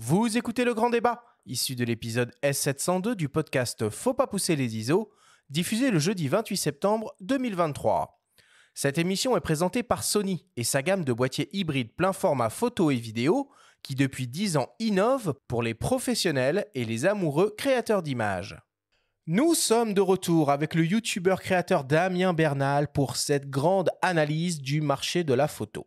Vous écoutez le grand débat, issu de l'épisode S702 du podcast Faut pas pousser les ISO, diffusé le jeudi 28 septembre 2023. Cette émission est présentée par Sony et sa gamme de boîtiers hybrides plein format photo et vidéo qui depuis 10 ans innove pour les professionnels et les amoureux créateurs d'images. Nous sommes de retour avec le youtubeur créateur Damien Bernal pour cette grande analyse du marché de la photo.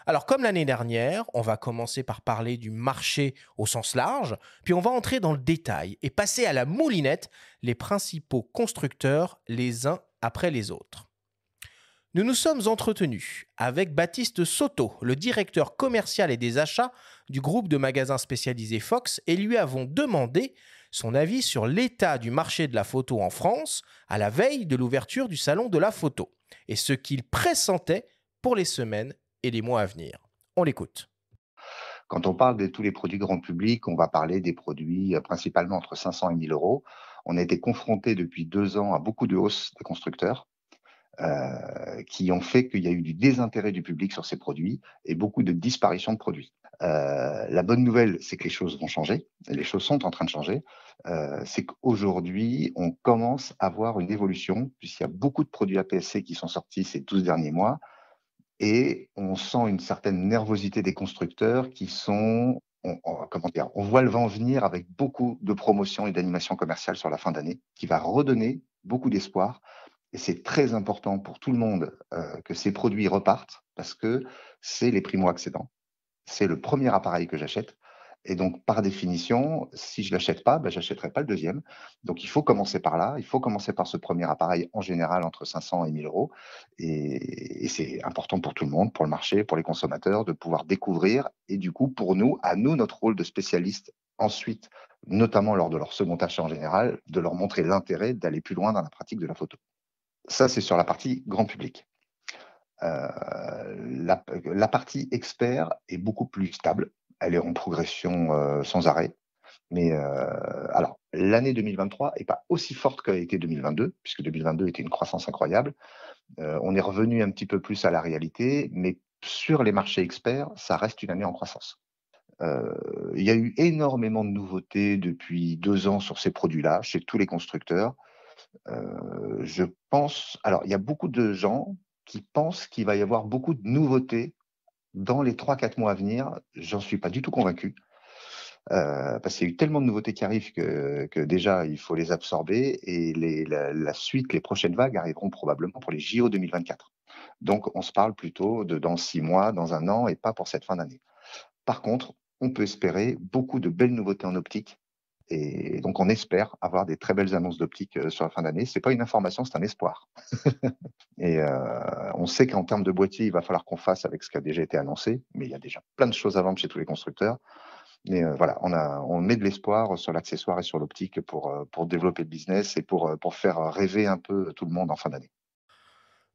Alors comme l'année dernière, on va commencer par parler du marché au sens large, puis on va entrer dans le détail et passer à la moulinette les principaux constructeurs les uns après les autres. Nous nous sommes entretenus avec Baptiste Soto, le directeur commercial et des achats du groupe de magasins spécialisés Fox, et lui avons demandé son avis sur l'état du marché de la photo en France à la veille de l'ouverture du salon de la photo et ce qu'il pressentait pour les semaines et les mois à venir. On l'écoute. Quand on parle de tous les produits grand public, on va parler des produits principalement entre 500 et 1000 euros. On a été confronté depuis 2 ans à beaucoup de hausses des constructeurs qui ont fait qu'il y a eu du désintérêt du public sur ces produits et beaucoup de disparition de produits. La bonne nouvelle, c'est que les choses vont changer. Les choses sont en train de changer. C'est qu'aujourd'hui, on commence à voir une évolution puisqu'il y a beaucoup de produits APS-C qui sont sortis ces 12 derniers mois. Et on sent une certaine nervosité des constructeurs qui sont, comment dire, on voit le vent venir avec beaucoup de promotions et d'animations commerciales sur la fin d'année, qui va redonner beaucoup d'espoir. Et c'est très important pour tout le monde que ces produits repartent parce que c'est les primo-accédants. C'est le premier appareil que j'achète. Et donc, par définition, si je l'achète pas, ben, j'achèterai pas le deuxième. Donc, il faut commencer par là. Il faut commencer par ce premier appareil, en général, entre 500 et 1000 euros. Et c'est important pour tout le monde, pour le marché, pour les consommateurs, de pouvoir découvrir. Et du coup, pour nous, à nous, notre rôle de spécialiste, ensuite, notamment lors de leur second achat en général, de leur montrer l'intérêt d'aller plus loin dans la pratique de la photo. Ça, c'est sur la partie grand public. La partie expert est beaucoup plus stable. Elle est en progression sans arrêt. Mais alors, l'année 2023 n'est pas aussi forte qu'a été 2022, puisque 2022 était une croissance incroyable. On est revenu un petit peu plus à la réalité, mais sur les marchés experts, ça reste une année en croissance. Il y a eu énormément de nouveautés depuis 2 ans sur ces produits-là, chez tous les constructeurs. Je pense, alors il y a beaucoup de gens qui pensent qu'il va y avoir beaucoup de nouveautés dans les 3-4 mois à venir. J'en suis pas du tout convaincu. Parce qu'il y a eu tellement de nouveautés qui arrivent que déjà il faut les absorber et la suite, les prochaines vagues arriveront probablement pour les JO 2024. Donc on se parle plutôt de dans 6 mois, dans 1 an et pas pour cette fin d'année. Par contre, on peut espérer beaucoup de belles nouveautés en optique et donc on espère avoir des très belles annonces d'optique sur la fin d'année. C'est pas une information, c'est un espoir. Et on sait qu'en termes de boîtier, il va falloir qu'on fasse avec ce qui a déjà été annoncé, mais il y a déjà plein de choses à vendre chez tous les constructeurs. Mais voilà, on met de l'espoir sur l'accessoire et sur l'optique pour développer le business et pour faire rêver un peu tout le monde en fin d'année.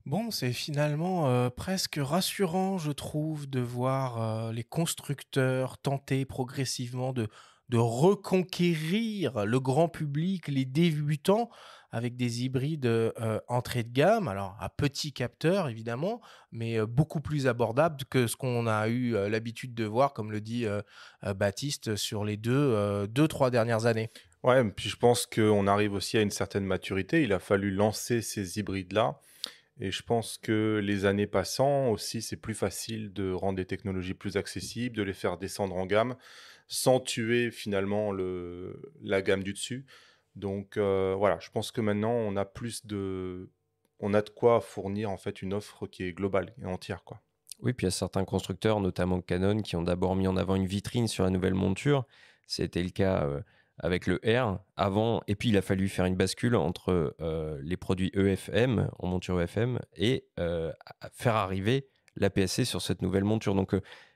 Bon, c'est finalement presque rassurant, je trouve, de voir les constructeurs tenter progressivement de reconquérir le grand public, les débutants, avec des hybrides entrée de gamme, alors à petit capteur évidemment, mais beaucoup plus abordables que ce qu'on a eu l'habitude de voir, comme le dit Baptiste, sur les deux, 3 dernières années. Ouais, puis je pense qu'on arrive aussi à une certaine maturité. Il a fallu lancer ces hybrides-là. Et je pense que les années passant aussi, c'est plus facile de rendre des technologies plus accessibles, de les faire descendre en gamme, sans tuer finalement la gamme du dessus. Donc voilà, je pense que maintenant, on a de quoi fournir en fait une offre qui est globale et entière, quoi. Oui, puis il y a certains constructeurs, notamment Canon, qui ont d'abord mis en avant une vitrine sur la nouvelle monture. C'était le cas avec le R avant, et puis il a fallu faire une bascule entre les produits EFM, en monture EFM, et faire arriver l'APS-C sur cette nouvelle monture. Donc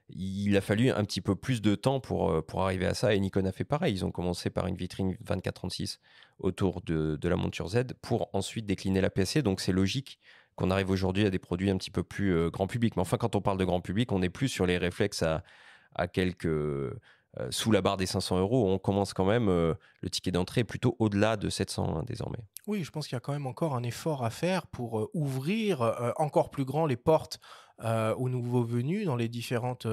il a fallu un petit peu plus de temps pour arriver à ça, et Nikon a fait pareil. Ils ont commencé par une vitrine 24-36 autour de la monture Z pour ensuite décliner l'APS-C. Donc c'est logique qu'on arrive aujourd'hui à des produits un petit peu plus grand public. Mais enfin, quand on parle de grand public, on n'est plus sur les réflexes à quelques... sous la barre des 500 euros. On commence quand même, le ticket d'entrée est plutôt au-delà de 700 désormais. Oui, je pense qu'il y a quand même encore un effort à faire pour ouvrir encore plus grand les portes aux nouveaux venus dans les différentes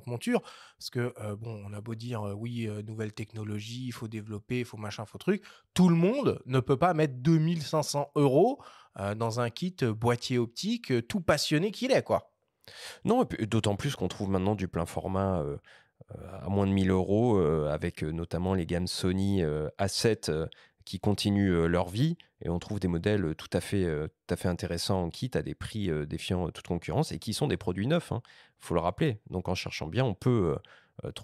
montures. Parce que, on a beau dire, oui, nouvelle technologie, il faut développer, il faut machin, il faut truc. Tout le monde ne peut pas mettre 2 500 € dans un kit boîtier optique, tout passionné qu'il est, quoi. Non, et puis, d'autant plus qu'on trouve maintenant du plein format à moins de 1 000 € avec notamment les gammes Sony A7 qui continuent leur vie, et on trouve des modèles tout à fait intéressants en kit à des prix défiant toute concurrence et qui sont des produits neufs, hein, faut le rappeler. Donc en cherchant bien, on peut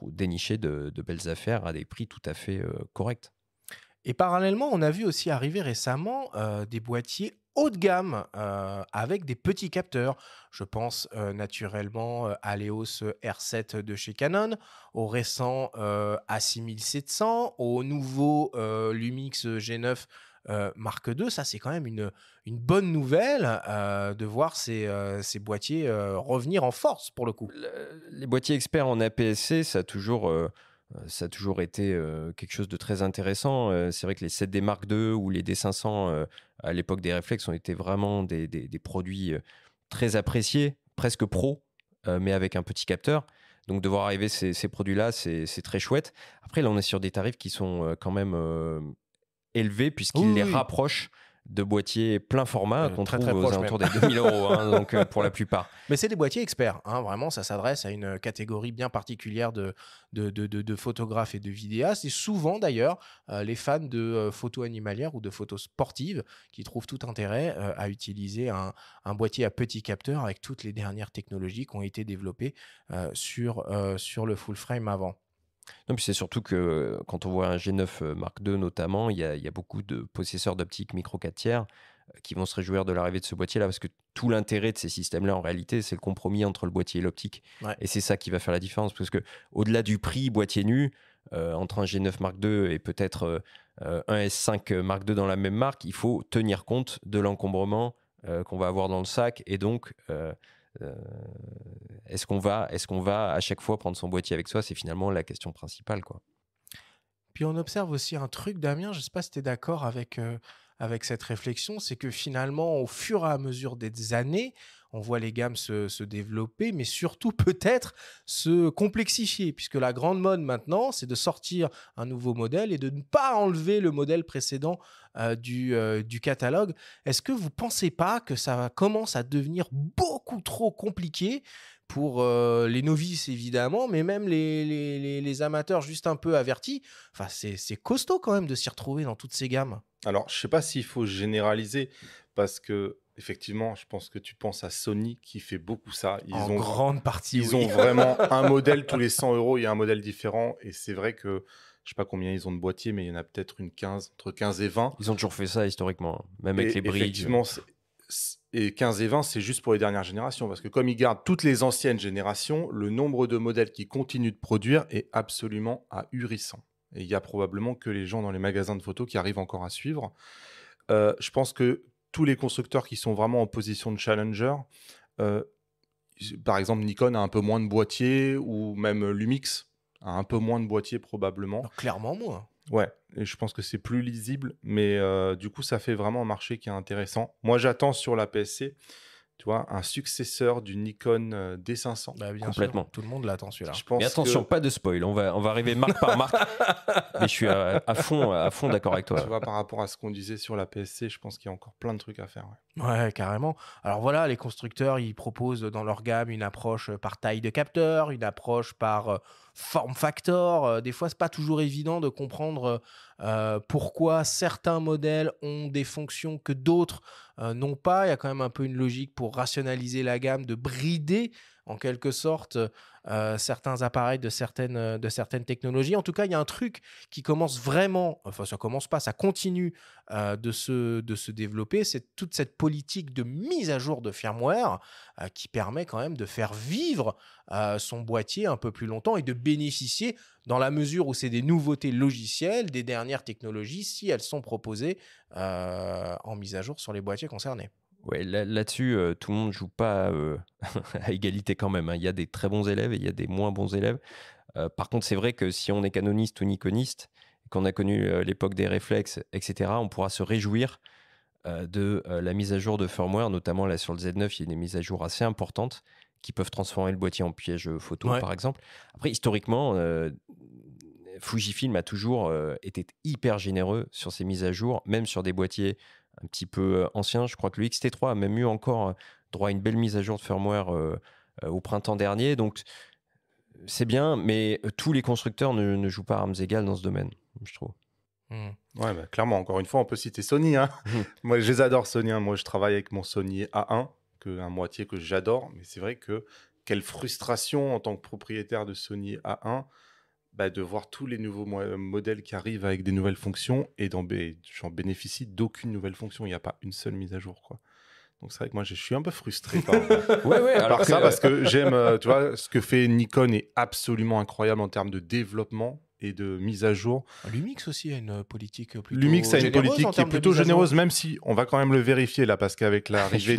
dénicher de belles affaires à des prix tout à fait corrects. Et parallèlement, on a vu aussi arriver récemment des boîtiers haut de gamme avec des petits capteurs. Je pense naturellement à l'EOS R7 de chez Canon, au récent A6700, au nouveau Lumix G9 Mark II. Ça, c'est quand même une bonne nouvelle de voir ces boîtiers revenir en force pour le coup. Les boîtiers experts en APS-C, ça a toujours été quelque chose de très intéressant. C'est vrai que les 7D Mark II ou les D500 à l'époque des réflexes ont été vraiment des produits très appréciés, presque pro, mais avec un petit capteur. Donc de voir arriver ces produits-là, c'est très chouette. Après, là, on est sur des tarifs qui sont quand même élevés, puisqu'ils les rapprochent de boîtiers plein format qu'on très, trouve très aux proche alentours des 2 000 €, hein, donc pour la plupart. Mais c'est des boîtiers experts, hein, vraiment, ça s'adresse à une catégorie bien particulière de photographes et de vidéastes. Et souvent, d'ailleurs, les fans de photos animalières ou de photos sportives qui trouvent tout intérêt à utiliser un boîtier à petit capteur avec toutes les dernières technologies qui ont été développées sur le full frame avant. Non, puis c'est surtout que quand on voit un G9 Mark II notamment, il y a beaucoup de possesseurs d'optique micro 4 tiers qui vont se réjouir de l'arrivée de ce boîtier-là, parce que tout l'intérêt de ces systèmes-là, en réalité, c'est le compromis entre le boîtier et l'optique. Ouais. Et c'est ça qui va faire la différence, parce que au-delà du prix boîtier nu, entre un G9 Mark II et peut-être un S5 Mark II dans la même marque, il faut tenir compte de l'encombrement qu'on va avoir dans le sac, et donc est-ce qu'on va à chaque fois prendre son boîtier avec soi? C'est finalement la question principale, quoi. Puis on observe aussi un truc, Damien, je ne sais pas si tu es d'accord avec cette réflexion, c'est que finalement, au fur et à mesure des années, on voit les gammes se développer, mais surtout peut-être se complexifier, puisque la grande mode maintenant, c'est de sortir un nouveau modèle et de ne pas enlever le modèle précédent du catalogue. Est-ce que vous ne pensez pas que ça commence à devenir beaucoup trop compliqué pour les novices, évidemment, mais même les amateurs juste un peu avertis? Enfin, c'est costaud quand même de s'y retrouver dans toutes ces gammes. Alors, je sais pas s'il faut généraliser parce que effectivement, je pense que tu penses à Sony qui fait beaucoup ça. En grande partie, Ils oui. ont vraiment un modèle tous les 100 €, il y a un modèle différent. Et c'est vrai que je sais pas combien ils ont de boîtiers, mais il y en a peut-être entre 15 et 20. Ils ont toujours fait ça historiquement, hein, même avec Et les bridges. effectivement, et 15 et 20, c'est juste pour les dernières générations. Parce que comme ils gardent toutes les anciennes générations, le nombre de modèles qu'ils continuent de produire est absolument ahurissant. Et il y a probablement que les gens dans les magasins de photos qui arrivent encore à suivre. Je pense que tous les constructeurs qui sont vraiment en position de challenger, par exemple Nikon a un peu moins de boîtiers, ou même Lumix a un peu moins de boîtiers probablement. Alors, clairement moins. Ouais, et je pense que c'est plus lisible, mais du coup ça fait vraiment un marché qui est intéressant. Moi j'attends sur la PSC, tu vois, un successeur du Nikon D500. Bah, bien Complètement. sûr, tout le monde l'attend celui-là. Je pense Mais attention, que, pas de spoil, on va arriver marque par marque. Mais je suis à fond d'accord avec toi. tu vois, par rapport à ce qu'on disait sur la PSC, je pense qu'il y a encore plein de trucs à faire. Ouais. Ouais, carrément. Alors voilà, les constructeurs, ils proposent dans leur gamme une approche par taille de capteur, une approche par form factor. Des fois, c'est pas toujours évident de comprendre pourquoi certains modèles ont des fonctions que d'autres n'ont pas. Il y a quand même un peu une logique pour rationaliser la gamme, de brider en quelque sorte certains appareils de certaines technologies. En tout cas, il y a un truc qui commence vraiment, enfin ça commence pas, ça continue de se développer, c'est toute cette politique de mise à jour de firmware qui permet quand même de faire vivre son boîtier un peu plus longtemps et de bénéficier, dans la mesure où c'est des nouveautés logicielles, des dernières technologies, si elles sont proposées en mise à jour sur les boîtiers concernés. Ouais, là-dessus, tout le monde ne joue pas à égalité quand même, hein. Il y a des très bons élèves et il y a des moins bons élèves. Par contre, c'est vrai que si on est canoniste ou nikoniste, qu'on a connu l'époque des réflexes, etc., on pourra se réjouir de la mise à jour de firmware, notamment là sur le Z9, il y a des mises à jour assez importantes qui peuvent transformer le boîtier en piège photo, par exemple. Après, historiquement, Fujifilm a toujours été hyper généreux sur ses mises à jour, même sur des boîtiers un petit peu anciens. Je crois que le X-T3 a même eu encore droit à une belle mise à jour de firmware au printemps dernier. Donc, c'est bien, mais tous les constructeurs ne jouent pas à armes égales dans ce domaine, je trouve. Ouais, clairement, encore une fois, on peut citer Sony. Moi, je les adore, Sony. Moi, je travaille avec mon Sony A1, un boîtier que j'adore. Mais c'est vrai que quelle frustration en tant que propriétaire de Sony A1 de voir tous les nouveaux modèles qui arrivent avec des nouvelles fonctions et j'en bénéficie d'aucune nouvelle fonction. Il n'y a pas une seule mise à jour, quoi. Donc c'est vrai que moi, je suis un peu frustré par ça, parce que j'aime, tu vois, ce que fait Nikon est absolument incroyable en termes de développement et de mise à jour. Lumix aussi a une politique plutôt Lumix a une politique qui est plutôt généreuse, même même si on va quand même le vérifier là, parce qu'avec l'arrivée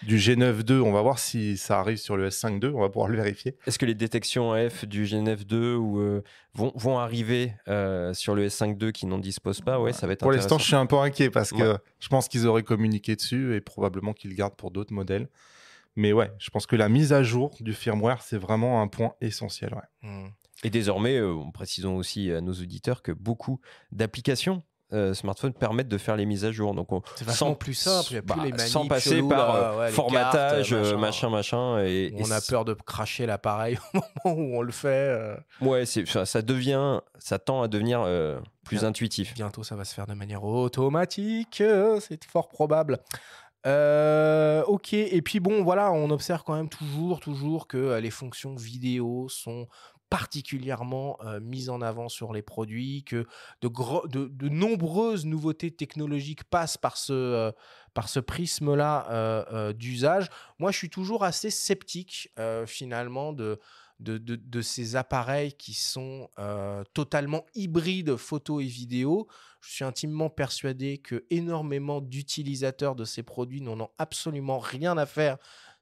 du G9 II, on va voir si ça arrive sur le S5 II, on va pouvoir le vérifier. Est-ce que les détections AF du G9 II vont arriver sur le S5 II qui n'en disposent pas? Ouais, ça va être pour intéressant. L'instant, je suis un peu inquiet parce que je pense qu'ils auraient communiqué dessus et probablement qu'ils le gardent pour d'autres modèles. Mais ouais, je pense que la mise à jour du firmware, c'est vraiment un point essentiel. Et désormais, précisons aussi à nos auditeurs que beaucoup d'applications smartphones permettent de faire les mises à jour. Donc c'est vachement plus simple, il n'y a plus les manips sans passer chelous, par formatage, cartes, machin. Et on a peur de cracher l'appareil au moment où on le fait. Ouais, ça tend à devenir plus intuitif. Bientôt, ça va se faire de manière automatique, c'est fort probable. Ok, et puis bon, voilà, on observe quand même toujours que les fonctions vidéo sont particulièrement mises en avant sur les produits, que de nombreuses nouveautés technologiques passent par ce prisme-là d'usage. Moi, je suis toujours assez sceptique, finalement, de ces appareils qui sont totalement hybrides photo et vidéo. Je suis intimement persuadé que énormément d'utilisateurs de ces produits n'en ont absolument rien à faire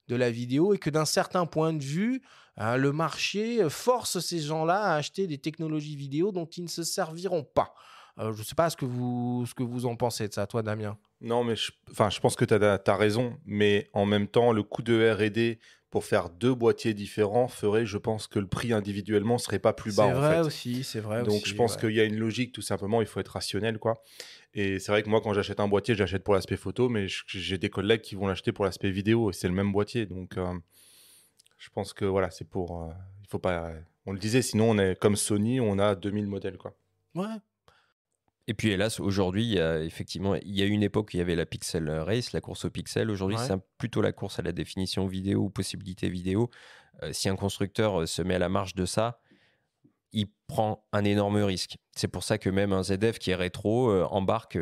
de la vidéo et que d'un certain point de vue, le marché force ces gens-là à acheter des technologies vidéo dont ils ne se serviront pas. Je ne sais pas ce que vous en pensez de ça, toi, Damien. Non, mais je pense que tu as raison, mais en même temps, le coût de R&D pour faire deux boîtiers différents ferait, je pense, que le prix individuellement ne serait pas plus bas. C'est vrai aussi. Donc, je pense qu'il y a une logique, tout simplement, il faut être rationnel, quoi. Et c'est vrai que moi, quand j'achète un boîtier, j'achète pour l'aspect photo, mais j'ai des collègues qui vont l'acheter pour l'aspect vidéo, et c'est le même boîtier. Donc, je pense que voilà, c'est pour... il faut pas... On le disait, sinon, on est comme Sony, on a 2000 modèles, quoi. Ouais. Et puis hélas, aujourd'hui, il y a une époque où il y avait la Pixel Race, la course au pixel. Aujourd'hui, c'est plutôt la course à la définition vidéo ou possibilité vidéo. Si un constructeur se met à la marge de ça, il prend un énorme risque. C'est pour ça que même un ZF qui est rétro embarque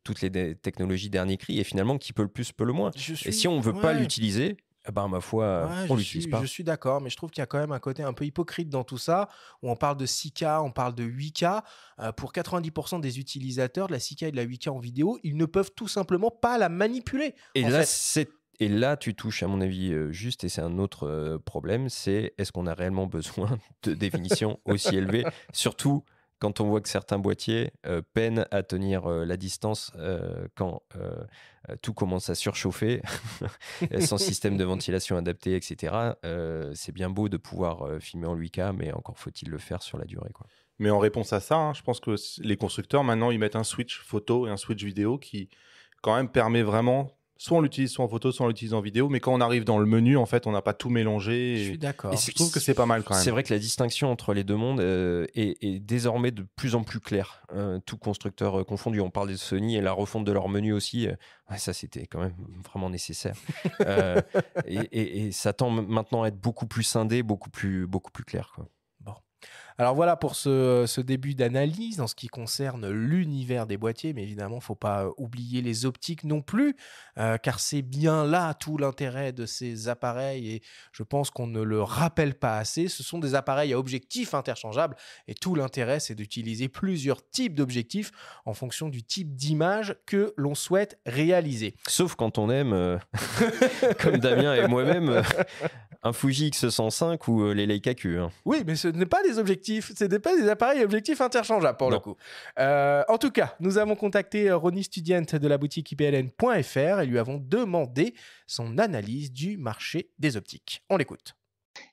toutes les technologies dernier cri et finalement, qui peut le plus, peut le moins. Et si on ne veut pas l'utiliser, ma foi, on l'utilise pas. Je suis d'accord, mais je trouve qu'il y a quand même un côté un peu hypocrite dans tout ça, où on parle de 6K, on parle de 8K. Pour 90% des utilisateurs de la 6K et de la 8K en vidéo, ils ne peuvent tout simplement pas la manipuler. Et là, tu touches, à mon avis, juste, et c'est un autre problème, c'est est-ce qu'on a réellement besoin de définition aussi élevée, surtout quand on voit que certains boîtiers peinent à tenir la distance quand tout commence à surchauffer, sans système de ventilation adapté, etc. C'est bien beau de pouvoir filmer en 8K, mais encore faut-il le faire sur la durée, quoi. Mais en réponse à ça, je pense que les constructeurs, maintenant, ils mettent un switch photo et un switch vidéo qui, quand même, permet vraiment... Soit on l'utilise soit en photo, soit on l'utilise en vidéo, mais quand on arrive dans le menu, en fait, on n'a pas tout mélangé. Je suis d'accord. Et je trouve que c'est pas mal quand même. C'est vrai que la distinction entre les deux mondes est désormais de plus en plus claire, tout constructeur confondu. On parle de Sony et la refonte de leur menu aussi. Ça, c'était quand même vraiment nécessaire. Et ça tend maintenant à être beaucoup plus scindé, beaucoup plus clair, quoi. Bon. Alors voilà pour ce début d'analyse en ce qui concerne l'univers des boîtiers, mais évidemment, il ne faut pas oublier les optiques non plus, car c'est bien là tout l'intérêt de ces appareils et je pense qu'on ne le rappelle pas assez. Ce sont des appareils à objectifs interchangeables et tout l'intérêt, c'est d'utiliser plusieurs types d'objectifs en fonction du type d'image que l'on souhaite réaliser. Sauf quand on aime, comme Damien et moi-même, un Fuji X105 ou les Leica Q. Hein. Oui, mais ce n'est pas des objectifs, ce n'est pas des appareils objectifs interchangeables pour le coup. En tout cas, nous avons contacté Ronnie Studient de la boutique ipln.fr et lui avons demandé son analyse du marché des optiques. On l'écoute.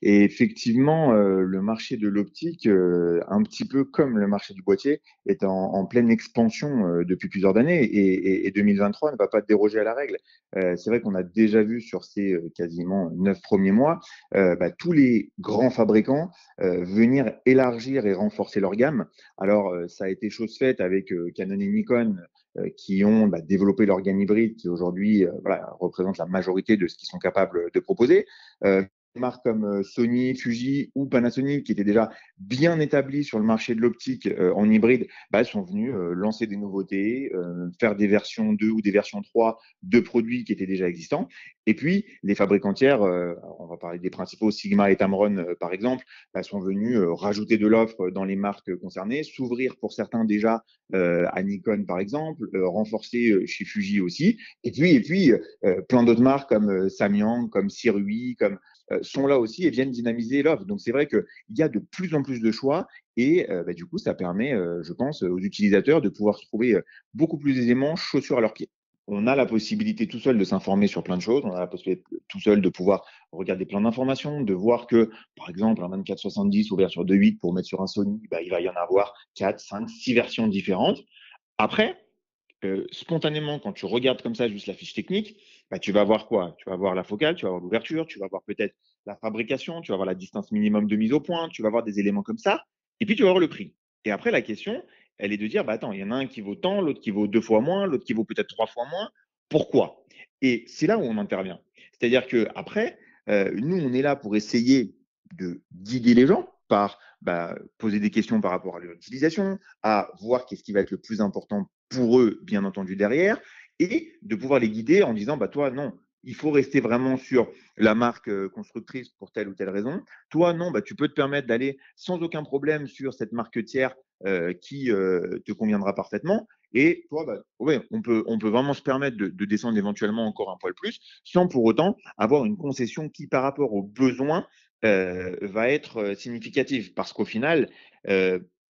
Et effectivement, le marché de l'optique, un petit peu comme le marché du boîtier, est en pleine expansion depuis plusieurs années et 2023 ne va pas déroger à la règle. C'est vrai qu'on a déjà vu sur ces quasiment 9 premiers mois tous les grands fabricants venir élargir et renforcer leur gamme. Alors, ça a été chose faite avec Canon et Nikon qui ont développé leur gamme hybride qui aujourd'hui représente la majorité de ce qu'ils sont capables de proposer. Des marques comme Sony, Fuji ou Panasonic qui étaient déjà bien établies sur le marché de l'optique en hybride, sont venus lancer des nouveautés, faire des versions 2 ou des versions 3 de produits qui étaient déjà existants. Et puis, les fabricants tiers, on va parler des principaux, Sigma et Tamron par exemple, sont venus rajouter de l'offre dans les marques concernées, s'ouvrir pour certains déjà à Nikon par exemple, renforcer chez Fuji aussi. Et puis plein d'autres marques comme Samyang, comme Sirui, comme sont là aussi et viennent dynamiser l'offre. Donc, c'est vrai qu'il y a de plus en plus de choix et du coup, ça permet, je pense, aux utilisateurs de pouvoir se trouver beaucoup plus aisément chaussures à leurs pieds. On a la possibilité tout seul de s'informer sur plein de choses. On a la possibilité tout seul de pouvoir regarder plein d'informations, de voir que, par exemple, un 24-70 ouvert sur 2.8 pour mettre sur un Sony, il va y en avoir 4, 5, 6 versions différentes. Après, spontanément, quand tu regardes comme ça juste la fiche technique, tu vas voir quoi? Tu vas voir la focale, tu vas voir l'ouverture, tu vas voir peut-être la fabrication, tu vas voir la distance minimum de mise au point, tu vas voir des éléments comme ça, et puis tu vas voir le prix. Et après, la question, elle est de dire, attends, il y en a un qui vaut tant, l'autre qui vaut 2 fois moins, l'autre qui vaut peut-être 3 fois moins. Pourquoi? Et c'est là où on intervient. C'est-à-dire que après, nous, on est là pour essayer de guider les gens par poser des questions par rapport à leur utilisation, à voir qu'est-ce qui va être le plus important pour eux, bien entendu, derrière, et de pouvoir les guider en disant, toi, non, il faut rester vraiment sur la marque constructrice pour telle ou telle raison. Toi, non, tu peux te permettre d'aller sans aucun problème sur cette marque tiers qui te conviendra parfaitement. Et toi, on peut vraiment se permettre de descendre éventuellement encore un poil plus, sans pour autant avoir une concession qui, par rapport aux besoins, va être significative. Parce qu'au final,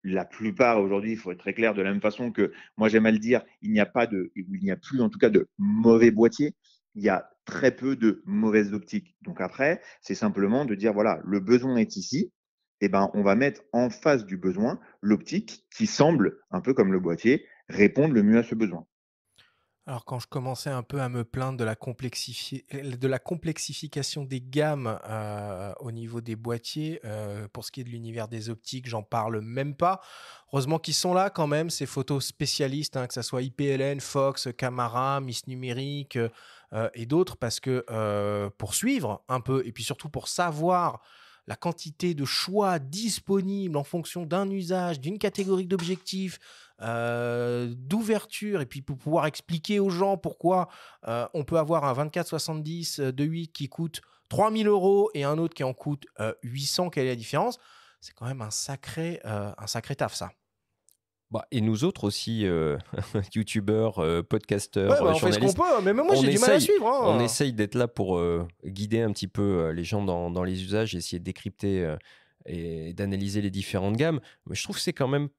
la plupart aujourd'hui, il faut être très clair, de la même façon que moi j'aime à le dire, il n'y a plus en tout cas de mauvais boîtiers, il y a très peu de mauvaises optiques. Donc après, c'est simplement de dire voilà, le besoin est ici, et on va mettre en face du besoin l'optique qui semble, un peu comme le boîtier, répondre le mieux à ce besoin. Alors, quand je commençais un peu à me plaindre de la complexification des gammes au niveau des boîtiers, pour ce qui est de l'univers des optiques, j'en parle même pas. Heureusement qu'ils sont là quand même, ces photos spécialistes, que ce soit IPLN, Fox, Camara, Miss Numérique et d'autres, parce que pour suivre un peu, et puis surtout pour savoir la quantité de choix disponibles en fonction d'un usage, d'une catégorie d'objectifs, d'ouverture, et puis pour pouvoir expliquer aux gens pourquoi on peut avoir un 24-70 2.8 qui coûte 3 000 € et un autre qui en coûte 800, quelle est la différence? C'est quand même un sacré taf, ça. Et nous autres aussi, youtubeurs, podcasteurs, on fait ce qu'on journalistes, peut, mais même moi j'ai du mal à suivre. on essaye d'être là pour guider un petit peu les gens dans les usages, essayer de décrypter et d'analyser les différentes gammes. Mais je trouve que c'est quand même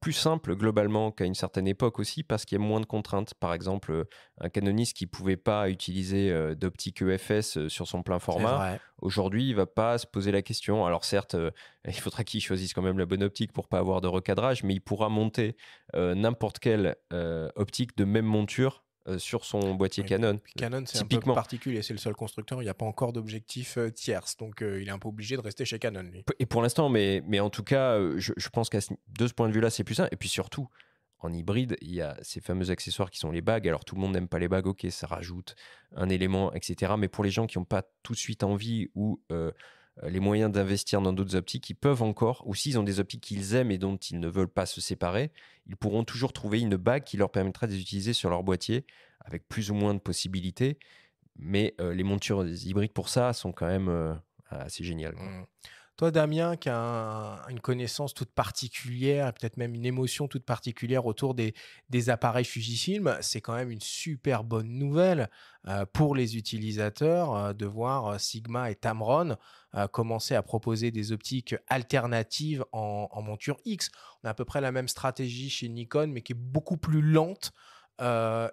plus simple globalement qu'à une certaine époque aussi parce qu'il y a moins de contraintes. Par exemple, un canoniste qui ne pouvait pas utiliser d'optique EFS sur son plein format, aujourd'hui, il ne va pas se poser la question. Alors certes, il faudra qu'il choisisse quand même la bonne optique pour ne pas avoir de recadrage, mais il pourra monter n'importe quelle optique de même monture sur son boîtier Canon. Canon, c'est un peu particulier, c'est le seul constructeur, il n'y a pas encore d'objectif tierce, donc il est un peu obligé de rester chez Canon, lui. Et pour l'instant, mais en tout cas, je pense de ce point de vue-là, c'est plus simple. Et puis surtout, en hybride, il y a ces fameux accessoires qui sont les bagues. Alors tout le monde n'aime pas les bagues, ok, ça rajoute un élément, etc. Mais pour les gens qui n'ont pas tout de suite envie ou les moyens d'investir dans d'autres optiques, ils peuvent encore, ou s'ils ont des optiques qu'ils aiment et dont ils ne veulent pas se séparer, ils pourront toujours trouver une bague qui leur permettra de les utiliser sur leur boîtier avec plus ou moins de possibilités. Mais les montures hybrides pour ça sont quand même assez géniales. Toi, Damien, qui a une connaissance toute particulière, peut-être même une émotion toute particulière autour des appareils Fujifilm, c'est quand même une super bonne nouvelle pour les utilisateurs de voir Sigma et Tamron commencer à proposer des optiques alternatives en monture X. On a à peu près la même stratégie chez Nikon, mais qui est beaucoup plus lente,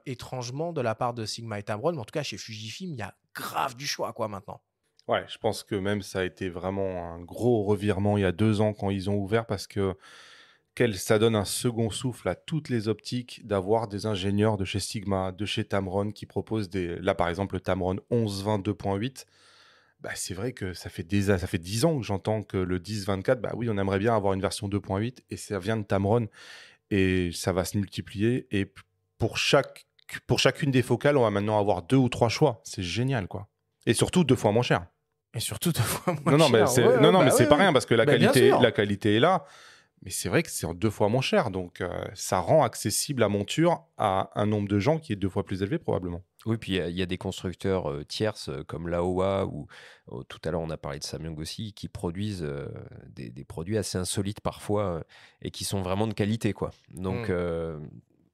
étrangement, de la part de Sigma et Tamron. Mais en tout cas, chez Fujifilm, il y a grave du choix, quoi, maintenant. Ouais, je pense que même ça a été vraiment un gros revirement il y a 2 ans quand ils ont ouvert parce que ça donne un second souffle à toutes les optiques d'avoir des ingénieurs de chez Sigma, de chez Tamron qui proposent là par exemple le Tamron 11-20 2.8. Bah, c'est vrai que ça fait 10 ans que j'entends que le 10-24, bah oui, on aimerait bien avoir une version 2.8 et ça vient de Tamron et ça va se multiplier et pour chacune des focales, on va maintenant avoir 2 ou 3 choix. C'est génial, quoi. Et surtout 2 fois moins cher. Et surtout 2 fois moins Non, non, mais cher. c'est Ouais, non, non, bah mais c'est oui, pas oui. rien parce que Bah, bien sûr. la qualité est là. Mais c'est vrai que c'est 2 fois moins cher. Donc, ça rend accessible la monture à un nombre de gens qui est 2 fois plus élevé, probablement. Oui, puis il y a des constructeurs tierces comme Laowa ou tout à l'heure on a parlé de Samyang aussi qui produisent des produits assez insolites parfois et qui sont vraiment de qualité quoi. Donc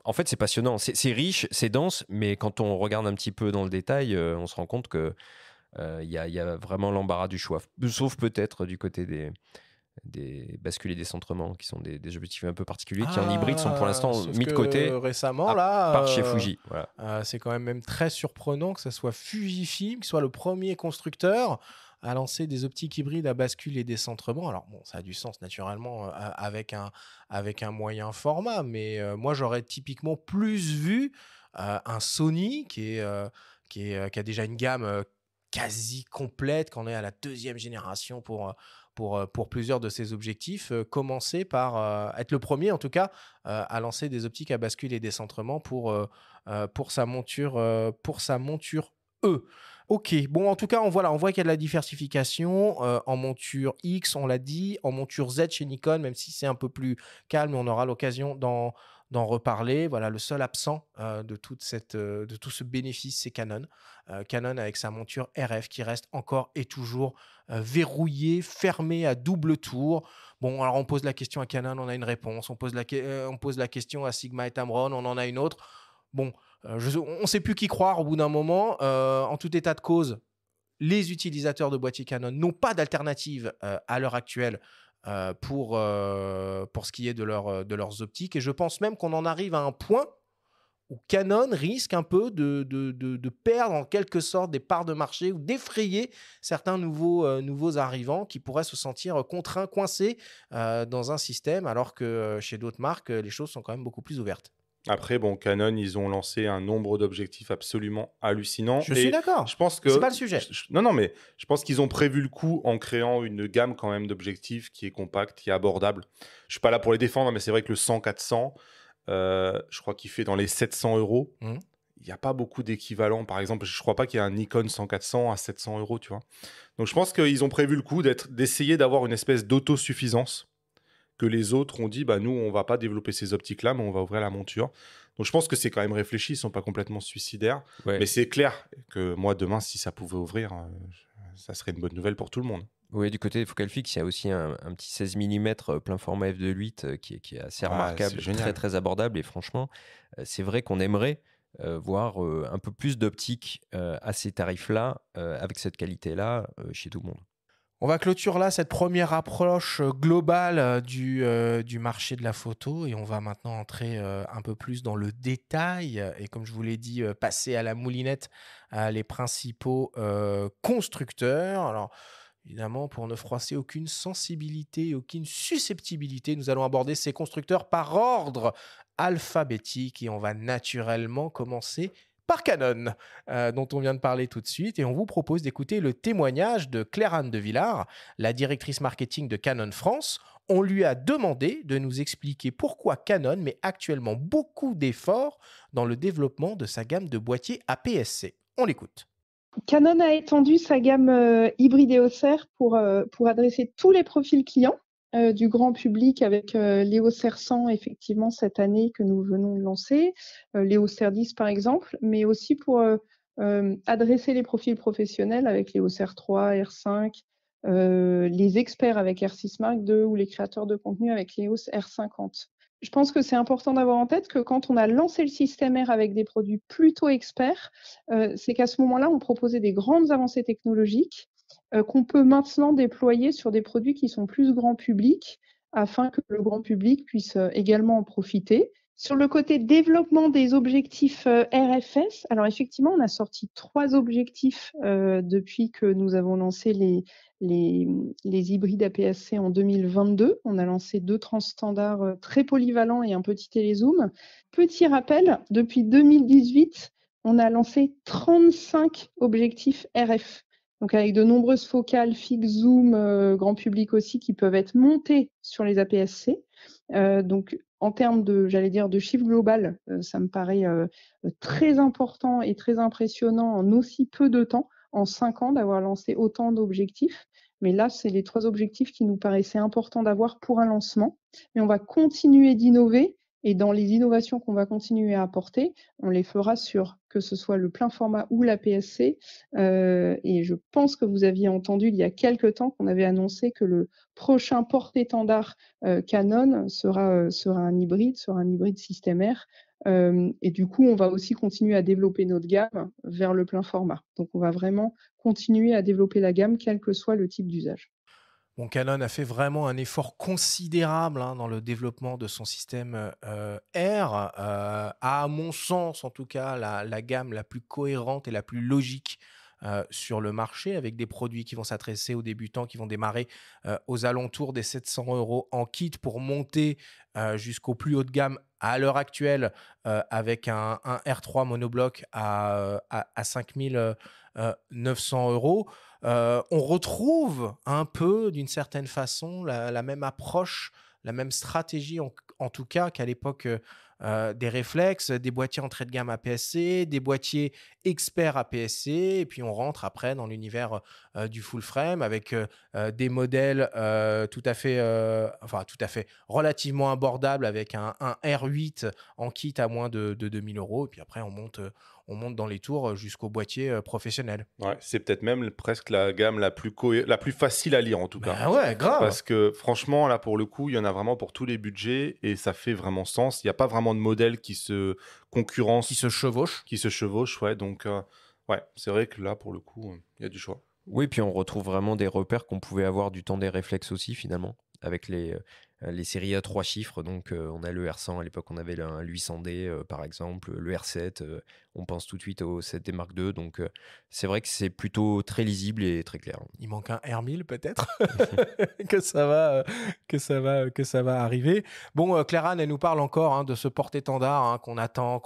en fait c'est passionnant, c'est riche, c'est dense, mais quand on regarde un petit peu dans le détail, on se rend compte que il y a vraiment l'embarras du choix. Sauf peut-être du côté des bascules et des centrements qui sont des objectifs un peu particuliers qui en hybride sont pour l'instant sauf mis de que côté récemment, à là, part chez Fuji. Voilà. c'est quand même très surprenant que ce soit Fujifilm qui soit le premier constructeur à lancer des optiques hybrides à bascule et décentrement. Alors bon, ça a du sens naturellement avec un moyen format, mais moi j'aurais typiquement plus vu un Sony qui a déjà une gamme quasi complète, qu'on est à la 2e génération pour plusieurs de ces objectifs, commencer par être le premier, en tout cas, à lancer des optiques à bascule et décentrement pour sa monture E. Ok, bon, en tout cas, on voit qu'il y a de la diversification en monture X, on l'a dit, en monture Z chez Nikon, même si c'est un peu plus calme, on aura l'occasion d'en reparler. Voilà, le seul absent de tout ce bénéfice, c'est Canon. Canon avec sa monture RF qui reste encore et toujours verrouillée, fermée à double tour. Bon, alors on pose la question à Canon, on a une réponse. On pose la question à Sigma et Tamron, on en a une autre. Bon, on ne sait plus qui croire au bout d'un moment. En tout état de cause, les utilisateurs de boîtiers Canon n'ont pas d'alternative à l'heure actuelle pour ce qui est de leurs optiques. Et je pense même qu'on en arrive à un point où Canon risque un peu de perdre en quelque sorte des parts de marché ou d'effrayer certains nouveaux arrivants qui pourraient se sentir contraints, coincés dans un système, alors que chez d'autres marques, les choses sont quand même beaucoup plus ouvertes. Après, bon, Canon, ils ont lancé un nombre d'objectifs absolument hallucinant. Je suis d'accord. Je pense que C'est pas le sujet. Non, non, mais je pense qu'ils ont prévu le coup en créant une gamme quand même d'objectifs qui est compacte, qui est abordable. Je suis pas là pour les défendre, mais c'est vrai que le 100-400, je crois qu'il fait dans les 700 euros. Il n'y a pas beaucoup d'équivalents. Par exemple, je ne crois pas qu'il y ait un Nikon 100-400 à 700 euros, tu vois. Donc, je pense qu'ils ont prévu le coup d'essayer d'avoir une espèce d'autosuffisance que les autres ont dit, bah, nous, on ne va pas développer ces optiques-là, mais on va ouvrir la monture. Donc, je pense que c'est quand même réfléchi. Ils ne sont pas complètement suicidaires. Ouais. Mais c'est clair que moi, demain, si ça pouvait ouvrir, ça serait une bonne nouvelle pour tout le monde. Oui, du côté des focales fixes, il y a aussi un petit 16 mm plein format f2.8 qui est assez remarquable, très très abordable. Et franchement, c'est vrai qu'on aimerait voir un peu plus d'optique à ces tarifs-là, avec cette qualité-là, chez tout le monde. On va clôturer là cette première approche globale du marché de la photo et on va maintenant entrer un peu plus dans le détail et comme je vous l'ai dit, passer à la moulinette les principaux constructeurs. Alors évidemment, pour ne froisser aucune sensibilité, aucune susceptibilité, nous allons aborder ces constructeurs par ordre alphabétique et on va naturellement commencer par Canon, dont on vient de parler tout de suite. Et on vous propose d'écouter le témoignage de Claire-Anne de Villard, la directrice marketing de Canon France. On lui a demandé de nous expliquer pourquoi Canon met actuellement beaucoup d'efforts dans le développement de sa gamme de boîtiers APS-C. On l'écoute. Canon a étendu sa gamme hybride EOS R pour adresser tous les profils clients du grand public avec l'EOS R 100 effectivement cette année que nous venons de lancer, l'EOS R 10 par exemple, mais aussi pour adresser les profils professionnels avec l'EOS R 3, R 5, les experts avec R6 Mark II ou les créateurs de contenu avec l'EOS R50. Je pense que c'est important d'avoir en tête que quand on a lancé le système R avec des produits plutôt experts, c'est qu'à ce moment-là, on proposait des grandes avancées technologiques qu'on peut maintenant déployer sur des produits qui sont plus grand public, afin que le grand public puisse également en profiter. Sur le côté développement des objectifs RFS, alors effectivement, on a sorti 3 objectifs depuis que nous avons lancé les hybrides APS-C en 2022. On a lancé 2 transstandards très polyvalents et un petit télézoom. Petit rappel, depuis 2018, on a lancé 35 objectifs RF. Donc avec de nombreuses focales, fixes, zoom, grand public aussi, qui peuvent être montées sur les APS-C. Donc en termes de chiffre global, ça me paraît très important et très impressionnant en aussi peu de temps, en 5 ans, d'avoir lancé autant d'objectifs. Mais là, c'est les 3 objectifs qui nous paraissaient importants d'avoir pour un lancement. Mais on va continuer d'innover. Et dans les innovations qu'on va continuer à apporter, on les fera sur que ce soit le plein format ou l'APS-C. Et je pense que vous aviez entendu il y a quelques temps qu'on avait annoncé que le prochain porte-étendard Canon sera un hybride système R. Et du coup, on va aussi continuer à développer notre gamme vers le plein format. Donc, on va vraiment continuer à développer la gamme, quel que soit le type d'usage. Bon, Canon a fait vraiment un effort considérable dans le développement de son système R. À mon sens, en tout cas, la gamme la plus cohérente et la plus logique sur le marché, avec des produits qui vont s'adresser aux débutants, qui vont démarrer aux alentours des 700 € en kit pour monter jusqu'au plus haut de gamme à l'heure actuelle avec un R3 monobloc à 5900 €. On retrouve un peu, d'une certaine façon, la même approche, la même stratégie, en tout cas, qu'à l'époque des réflexes, des boîtiers entrée de gamme APS-C, des boîtiers experts APS-C, et puis on rentre après dans l'univers du full frame avec des modèles tout à fait relativement abordables, avec un R8 en kit à moins de 2000 €, et puis après on monte dans les tours jusqu'au boîtier professionnel. Ouais, c'est peut-être même presque la gamme la plus facile à lire en tout cas. Ben ouais, grave. Parce que franchement, là pour le coup, il y en a vraiment pour tous les budgets et ça fait vraiment sens. Il n'y a pas vraiment de modèle qui se concurrence, Qui se chevauche. ouais. Donc, ouais, c'est vrai que là pour le coup, il y a du choix. Oui, puis on retrouve vraiment des repères qu'on pouvait avoir du temps des réflexes aussi, finalement, avec les séries à 3 chiffres. Donc, on a le R100, à l'époque, on avait un 800D, par exemple, le R7, on pense tout de suite au 7D Mark II. Donc, c'est vrai que c'est plutôt très lisible et très clair. Il manque un R1000 peut-être que ça va arriver. Bon, Claire-Anne, elle nous parle encore de ce porte-étendard qu'on attend.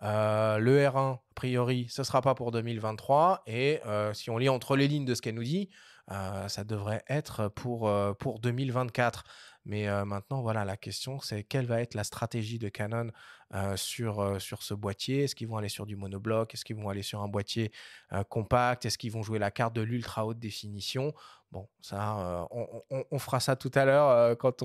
Le R1, a priori, ce ne sera pas pour 2023. Et si on lit entre les lignes de ce qu'elle nous dit, ça devrait être pour 2024. Mais maintenant, voilà, la question, c'est quelle va être la stratégie de Canon sur ce boîtier. Est-ce qu'ils vont aller sur du monobloc? Est-ce qu'ils vont aller sur un boîtier compact? Est-ce qu'ils vont jouer la carte de l'ultra haute définition? Bon, ça, on fera ça tout à l'heure quand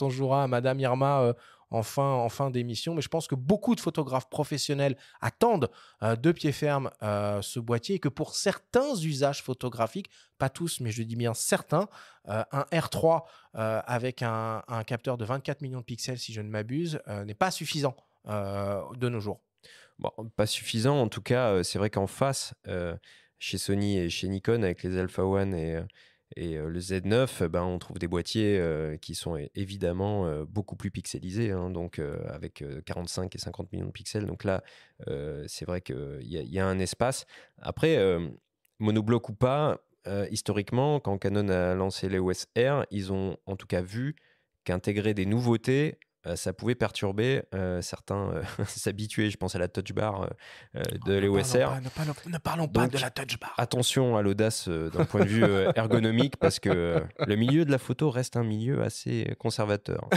on jouera à Madame Irma en fin d'émission. Mais je pense que beaucoup de photographes professionnels attendent de pied ferme ce boîtier, et que pour certains usages photographiques, pas tous, mais je dis bien certains, un R3 avec un capteur de 24 millions de pixels, si je ne m'abuse, n'est pas suffisant de nos jours. Bon, pas suffisant, en tout cas, c'est vrai qu'en face, chez Sony et chez Nikon, avec les Alpha One et le Z9, on trouve des boîtiers qui sont évidemment beaucoup plus pixelisés, donc avec 45 et 50 millions de pixels. Donc là, c'est vrai qu'il y a un espace. Après, monobloc ou pas, historiquement, quand Canon a lancé l'EOS R, ils ont en tout cas vu qu'intégrer des nouveautés, ça pouvait perturber certains s'habituer. Je pense à la touch bar de l'EOS R. Ne parlons pas de la touch bar. Attention à l'audace d'un point de vue ergonomique, parce que le milieu de la photo reste un milieu assez conservateur.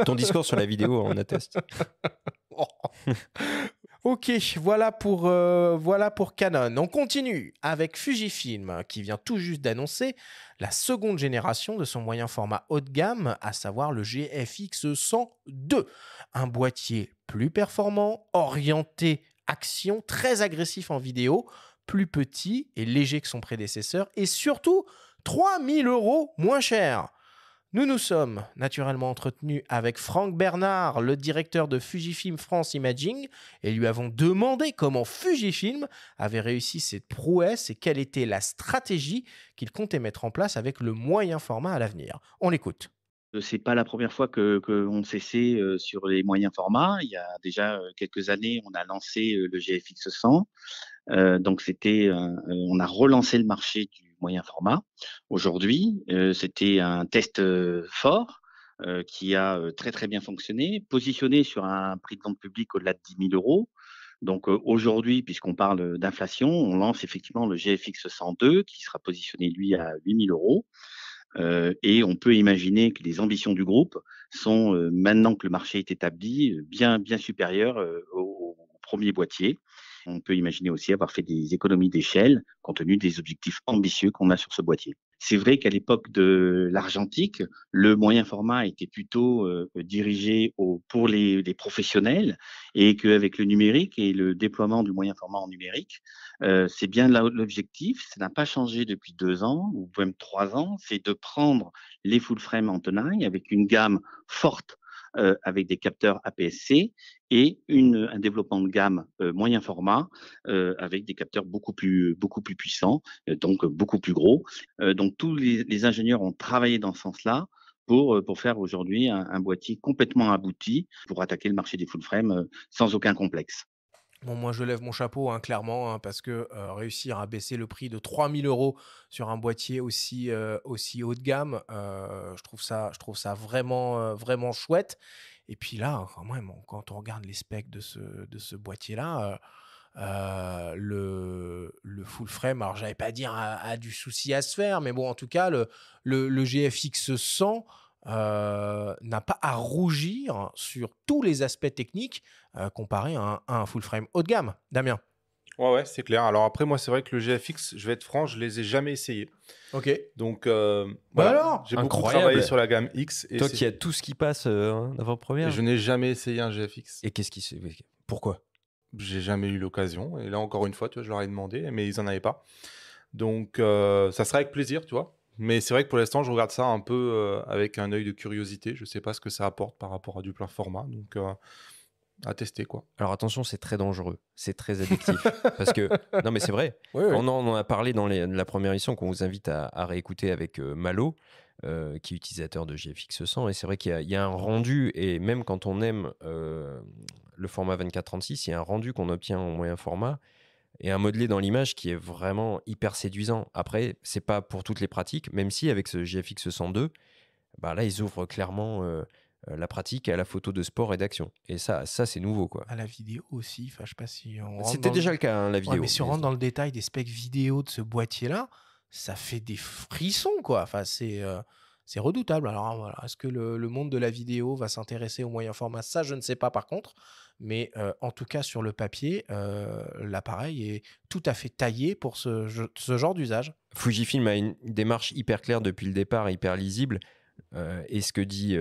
Ton discours sur la vidéo en atteste. Ok, voilà pour Canon. On continue avec Fujifilm, qui vient tout juste d'annoncer la seconde génération de son moyen format haut de gamme, à savoir le GFX 102. Un boîtier plus performant, orienté action, très agressif en vidéo, plus petit et léger que son prédécesseur, et surtout 3 000 € moins cher. Nous nous sommes naturellement entretenus avec Franck Bernard, le directeur de Fujifilm France Imaging, et lui avons demandé comment Fujifilm avait réussi cette prouesse et quelle était la stratégie qu'il comptait mettre en place avec le moyen format à l'avenir. On l'écoute. C'est pas la première fois qu'on s'essaie sur les moyens formats. Il y a déjà quelques années, on a lancé le GFX 100. Donc on a relancé le marché du moyen format. Aujourd'hui, c'était un test fort qui a très très bien fonctionné, positionné sur un prix de vente public au-delà de 10 000 €. Donc aujourd'hui, puisqu'on parle d'inflation, on lance effectivement le GFX 102 qui sera positionné lui à 8 000 €. Et on peut imaginer que les ambitions du groupe sont, maintenant que le marché est établi, bien supérieures au premier boîtier. On peut imaginer aussi avoir fait des économies d'échelle compte tenu des objectifs ambitieux qu'on a sur ce boîtier. C'est vrai qu'à l'époque de l'argentique, le moyen format était plutôt dirigé pour les professionnels, et qu'avec le numérique et le déploiement du moyen format en numérique, c'est bien là l'objectif. Ça n'a pas changé depuis 2 ans ou même 3 ans. C'est de prendre les full frame en tenaille avec une gamme forte, avec des capteurs APS-C, et un développement de gamme moyen format avec des capteurs beaucoup plus puissants, donc beaucoup plus gros. Donc tous les ingénieurs ont travaillé dans ce sens-là pour faire aujourd'hui un boîtier complètement abouti pour attaquer le marché des full frame sans aucun complexe. Bon, moi, je lève mon chapeau, hein, clairement, hein, parce que réussir à baisser le prix de 3 000 € sur un boîtier aussi haut de gamme, je trouve ça vraiment, vraiment chouette. Et puis là, quand même, quand on regarde les specs de ce boîtier-là, le full frame, alors j'allais pas dire a du souci à se faire, mais bon, en tout cas, le GFX 100 n'a pas à rougir sur tous les aspects techniques comparé à un full frame haut de gamme. Damien. Ouais, c'est clair. Alors après, moi, c'est vrai que le GFX, je vais être franc, je les ai jamais essayés. Ok. Donc, Bah alors, j'ai beaucoup incroyable. travaillé sur la gamme X. Et Toi qui as tout ce qui passe avant-première. je n'ai jamais essayé un GFX. Et qu'est-ce qui se... Pourquoi? J'ai jamais eu l'occasion. Et là, encore une fois, tu vois, je leur ai demandé, mais ils en avaient pas. Donc, ça serait avec plaisir, tu vois. Mais c'est vrai que pour l'instant, je regarde ça un peu avec un œil de curiosité. Je sais pas ce que ça apporte par rapport à du plein format. Donc, à tester, quoi. Alors attention, c'est très dangereux, c'est très addictif. Parce que, non mais c'est vrai, Oui. on en a parlé dans la première émission qu'on vous invite à réécouter avec Malo, qui est utilisateur de GFX 100. Et c'est vrai qu'il y a un rendu, et même quand on aime le format 24-36, il y a un rendu qu'on obtient en moyen format et un modelé dans l'image qui est vraiment hyper séduisant. Après, c'est pas pour toutes les pratiques, même si avec ce GFX 102, bah là, ils ouvrent clairement la pratique à la photo de sport et d'action. Et ça c'est nouveau, quoi. À la vidéo aussi, enfin, je sais pas si on rentre C'était déjà le cas, hein, la vidéo. Ouais, mais si on rentre dans le détail des specs vidéo de ce boîtier-là, ça fait des frissons, quoi. Enfin, c'est redoutable. Alors voilà, est-ce que le monde de la vidéo va s'intéresser au moyen format? Ça, je ne sais pas par contre. Mais en tout cas, sur le papier, l'appareil est tout à fait taillé pour ce genre d'usage. Fujifilm a une démarche hyper claire depuis le départ, hyper lisible. Et ce que dit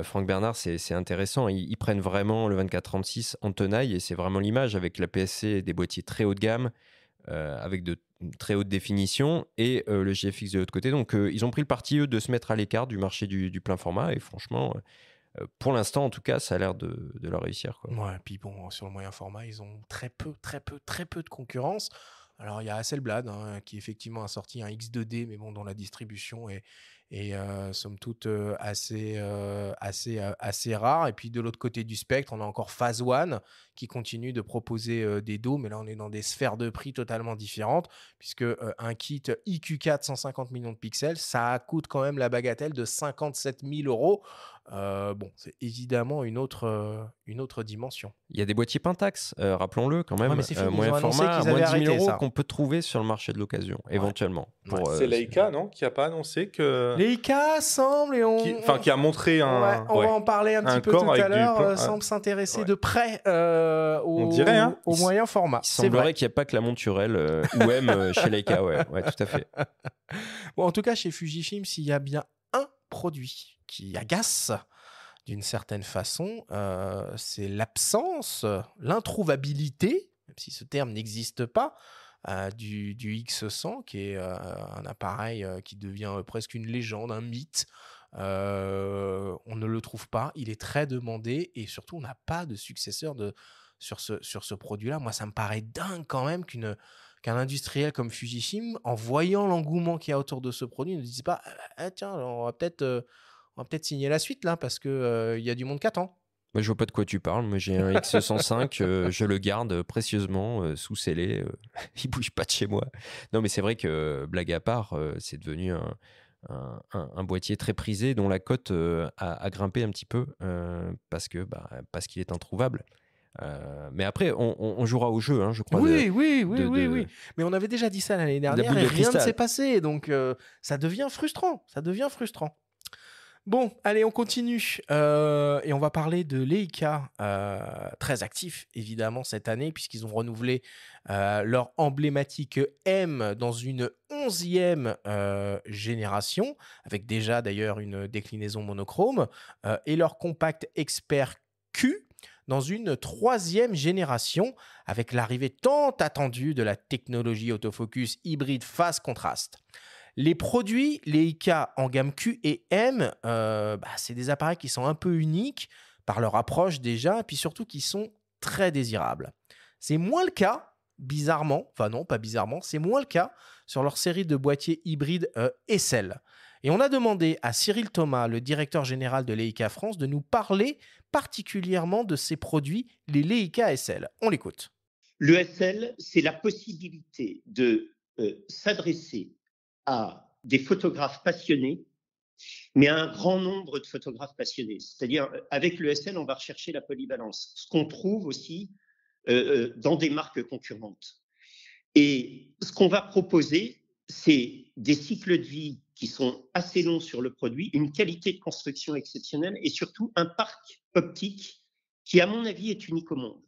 Franck Bernard, c'est intéressant. Ils prennent vraiment le 24-36 en tenaille, et c'est vraiment l'image avec la PSC, des boîtiers très haut de gamme, avec de très haute définition, et le GFX de l'autre côté. Donc ils ont pris le parti, eux, de se mettre à l'écart du marché du plein format, et franchement, pour l'instant en tout cas, ça a l'air de leur réussir, quoi. Ouais, puis bon, sur le moyen format, ils ont très peu de concurrence. Alors, il y a Hasselblad, hein, qui effectivement a sorti un X2D, mais bon, dont la distribution est somme toute assez rare. Et puis de l'autre côté du spectre, on a encore Phase One qui continue de proposer des dos, mais là on est dans des sphères de prix totalement différentes, puisque un kit IQ4 150 millions de pixels, ça coûte quand même la bagatelle de 57 000 €. Bon, c'est évidemment une autre dimension. Il y a des boîtiers Pentax, rappelons-le quand même, Ouais, mais c'est fini, ils moyen ont annoncé format, à qu'ils moins avaient de 10 000 arrêté ça. € qu'on peut trouver sur le marché de l'occasion, éventuellement. Ouais. C'est Leica, non, qui a pas annoncé que... Leica semble, et qui a montré un... on va en parler un petit peu corps tout à avec du l'heure, plan- semble s'intéresser Ouais. de près On dirait, hein. au moyen format. Il C'est semblerait vrai. qu'il n'y a pas que la monturelle OM chez Leica, ouais, tout à fait. Bon, en tout cas, chez Fujifilm, s'il y a bien un produit qui agace d'une certaine façon, c'est l'absence, l'introuvabilité, même si ce terme n'existe pas, du X100, qui est un appareil qui devient presque une légende, un mythe. On ne le trouve pas, il est très demandé et surtout on n'a pas de successeur sur ce produit-là. Moi, ça me paraît dingue quand même qu'un industriel comme Fujifilm, en voyant l'engouement qu'il y a autour de ce produit, ne dise pas ah, tiens, on va peut-être signer la suite là parce que il y a du monde qui attend. Moi, je vois pas de quoi tu parles. Moi, j'ai un X105, je le garde précieusement sous scellé. Il bouge pas de chez moi. Non, mais c'est vrai que, blague à part, c'est devenu un boîtier très prisé dont la cote a grimpé un petit peu parce qu'il est introuvable. Mais après, on jouera au jeu, hein, je crois. Oui. Mais on avait déjà dit ça l'année dernière boule et de rien ne cristal. s'est passé. Donc, ça devient frustrant. Bon, allez, on continue. Et on va parler de Leica, très actif, évidemment, cette année, puisqu'ils ont renouvelé leur emblématique M dans une 11e génération, avec déjà d'ailleurs une déclinaison monochrome, et leur compact Expert Q dans une 3e génération, avec l'arrivée tant attendue de la technologie autofocus hybride phase contraste. Les produits Leica en gamme Q et M, c'est des appareils qui sont un peu uniques par leur approche déjà, et puis surtout qui sont très désirables. C'est moins le cas, bizarrement, enfin non, pas bizarrement, c'est moins le cas sur leur série de boîtiers hybrides SL. Et on a demandé à Cyril Thomas, le directeur général de Leica France, de nous parler particulièrement de ces produits, les Leica SL. On l'écoute. Le SL, c'est la possibilité de s'adresser à des photographes passionnés, mais à un grand nombre de photographes passionnés. C'est-à-dire, avec le SL, on va rechercher la polyvalence, ce qu'on trouve aussi dans des marques concurrentes. Et ce qu'on va proposer, c'est des cycles de vie qui sont assez longs sur le produit, une qualité de construction exceptionnelle et surtout un parc optique qui, à mon avis, est unique au monde.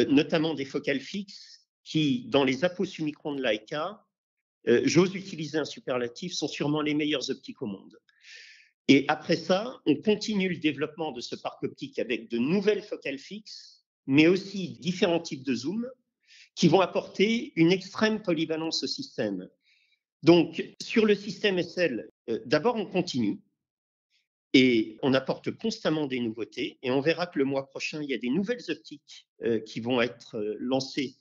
Notamment des focales fixes qui, dans les apos submicrons de Leica, j'ose utiliser un superlatif, sont sûrement les meilleures optiques au monde. Et après ça, on continue le développement de ce parc optique avec de nouvelles focales fixes, mais aussi différents types de zoom qui vont apporter une extrême polyvalence au système. Donc, sur le système SL, d'abord, on continue et on apporte constamment des nouveautés. Et on verra que le mois prochain, il y a des nouvelles optiques qui vont être lancées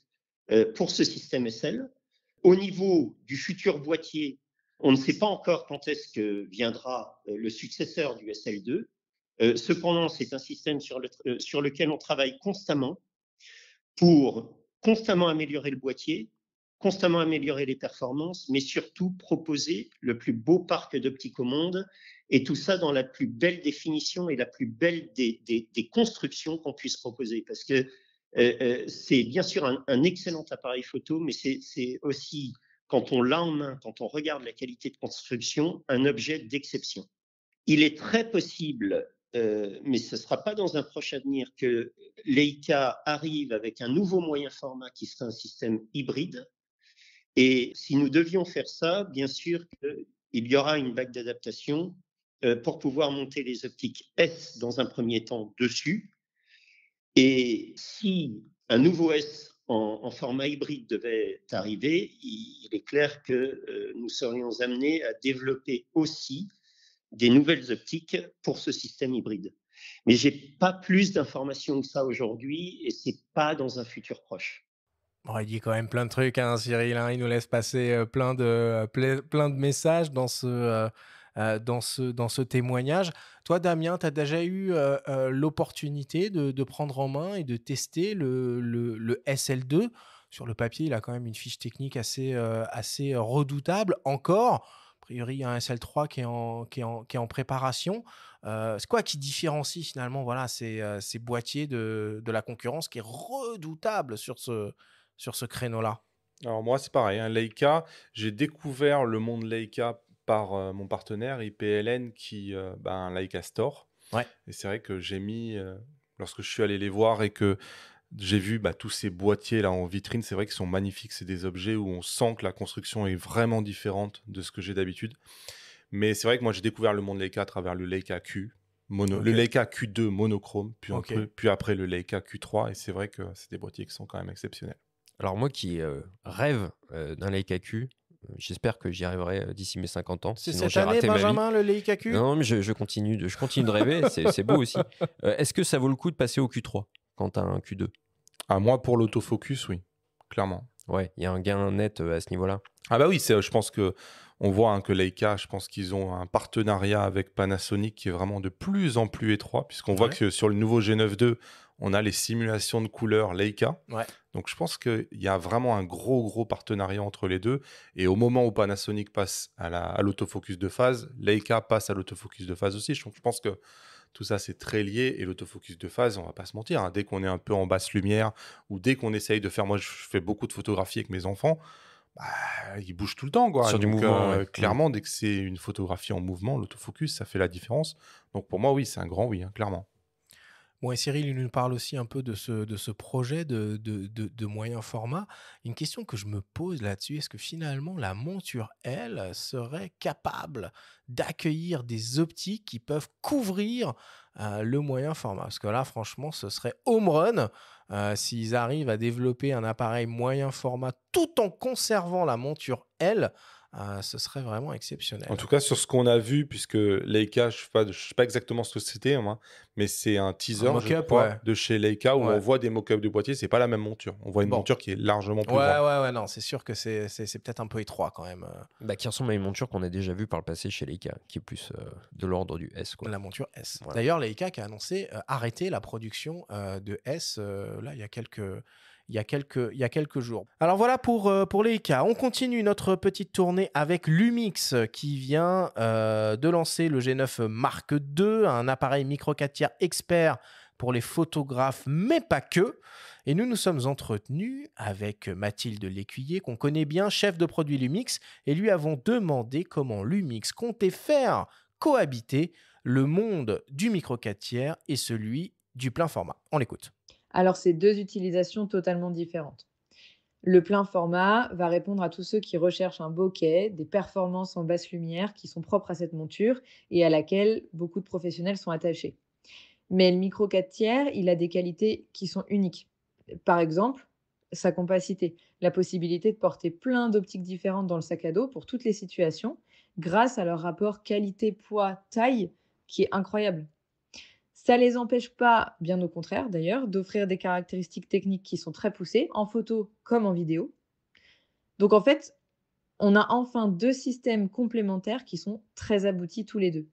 pour ce système SL. Au niveau du futur boîtier, on ne sait pas encore quand est-ce que viendra le successeur du SL2. Cependant, c'est un système sur lequel on travaille constamment pour constamment améliorer le boîtier, constamment améliorer les performances, mais surtout proposer le plus beau parc d'optique au monde, et tout ça dans la plus belle définition et la plus belle des constructions qu'on puisse proposer. Parce que c'est bien sûr un excellent appareil photo, mais c'est aussi, quand on l'a en main, quand on regarde la qualité de construction, un objet d'exception. Il est très possible, mais ce ne sera pas dans un proche avenir, que Leica arrive avec un nouveau moyen format qui sera un système hybride. Et si nous devions faire ça, bien sûr qu'il y aura une vague d'adaptation pour pouvoir monter les optiques S dans un premier temps dessus. Et si un nouveau S en format hybride devait arriver, il est clair que nous serions amenés à développer aussi des nouvelles optiques pour ce système hybride. Mais je n'ai pas plus d'informations que ça aujourd'hui et ce n'est pas dans un futur proche. Bon, il dit quand même plein de trucs, hein, Cyril. Hein, il nous laisse passer plein de messages dans ce témoignage. Toi, Damien, tu as déjà eu l'opportunité de prendre en main et de tester le SL2. Sur le papier, il a quand même une fiche technique assez redoutable. Encore, a priori, il y a un SL3 qui est en préparation. C'est quoi qui différencie finalement ces boîtiers de la concurrence qui est redoutable sur ce créneau-là? Alors moi, c'est pareil, hein, Leica, j'ai découvert le monde Leica par mon partenaire IPLN qui a un Leica Store. Ouais. Et c'est vrai que j'ai mis, lorsque je suis allé les voir et que j'ai vu tous ces boîtiers là en vitrine, c'est vrai qu'ils sont magnifiques. C'est des objets où on sent que la construction est vraiment différente de ce que j'ai d'habitude. Mais c'est vrai que moi, j'ai découvert le monde Leica à travers le Leica Q, le Leica Q2 monochrome, puis après le Leica Q3. Et c'est vrai que c'est des boîtiers qui sont quand même exceptionnels. Alors moi qui rêve d'un Leica Q, j'espère que j'y arriverai d'ici mes 50 ans. C'est Sinon, cette j'ai année, raté ma vie. Benjamin, le Leica Q? Non, mais je continue de rêver, c'est beau aussi. Est-ce que ça vaut le coup de passer au Q3 quand tu as un Q2? Moi, pour l'autofocus, oui, clairement. Ouais, il y a un gain net à ce niveau-là. Ah bah oui, je pense que on voit que Leica, je pense qu'ils ont un partenariat avec Panasonic qui est vraiment de plus en plus étroit, puisqu'on voit que sur le nouveau G9 II, on a les simulations de couleurs Leica. Ouais. Donc je pense qu'il y a vraiment un gros partenariat entre les deux. Et au moment où Panasonic passe à l'autofocus de phase, Leica passe à l'autofocus de phase aussi. Donc je pense que tout ça, c'est très lié. Et l'autofocus de phase, on va pas se mentir, dès qu'on est un peu en basse lumière ou dès qu'on essaye de faire... Moi, je fais beaucoup de photographies avec mes enfants. Ils bougent tout le temps, quoi. Sur du mouvement, ouais. Clairement, dès que c'est une photographie en mouvement, l'autofocus, ça fait la différence. Donc pour moi, oui, c'est un grand oui, clairement. Bon, et Cyril, il nous parle aussi un peu de ce projet de moyen format. Une question que je me pose là-dessus, est-ce que finalement la monture, elle, serait capable d'accueillir des optiques qui peuvent couvrir le moyen format? Parce que là, franchement, ce serait home run s'ils arrivent à développer un appareil moyen format tout en conservant la monture, elle. Ce serait vraiment exceptionnel. En tout cas, sur ce qu'on a vu, puisque Leica, je ne sais pas exactement ce que c'était, moi, mais c'est un teaser, je crois, de chez Leica où on voit des mock-ups de boîtier. C'est pas la même monture. On voit une monture qui est largement plus grande. Ouais, non, c'est sûr que c'est peut-être un peu étroit quand même. Qui ressemble à une monture qu'on a déjà vue par le passé chez Leica, qui est plus de l'ordre du S, quoi. La monture S. Voilà. D'ailleurs, Leica qui a annoncé arrêter la production de S là, il y a quelques jours. Alors voilà pour Leica. On continue notre petite tournée avec Lumix qui vient de lancer le G9 Mark II, un appareil micro 4 tiers expert pour les photographes, mais pas que. Et nous sommes entretenus avec Mathilde Lécuyer, qu'on connaît bien, chef de produit Lumix, et lui avons demandé comment Lumix comptait faire cohabiter le monde du micro 4 tiers et celui du plein format. On l'écoute. Alors, c'est deux utilisations totalement différentes. Le plein format va répondre à tous ceux qui recherchent un bokeh, des performances en basse lumière qui sont propres à cette monture et à laquelle beaucoup de professionnels sont attachés. Mais le micro 4 tiers, il a des qualités qui sont uniques. Par exemple, sa compacité, la possibilité de porter plein d'optiques différentes dans le sac à dos pour toutes les situations, grâce à leur rapport qualité-poids-taille qui est incroyable. Ça ne les empêche pas, bien au contraire d'ailleurs, d'offrir des caractéristiques techniques qui sont très poussées, en photo comme en vidéo. Donc en fait, on a enfin deux systèmes complémentaires qui sont très aboutis tous les deux.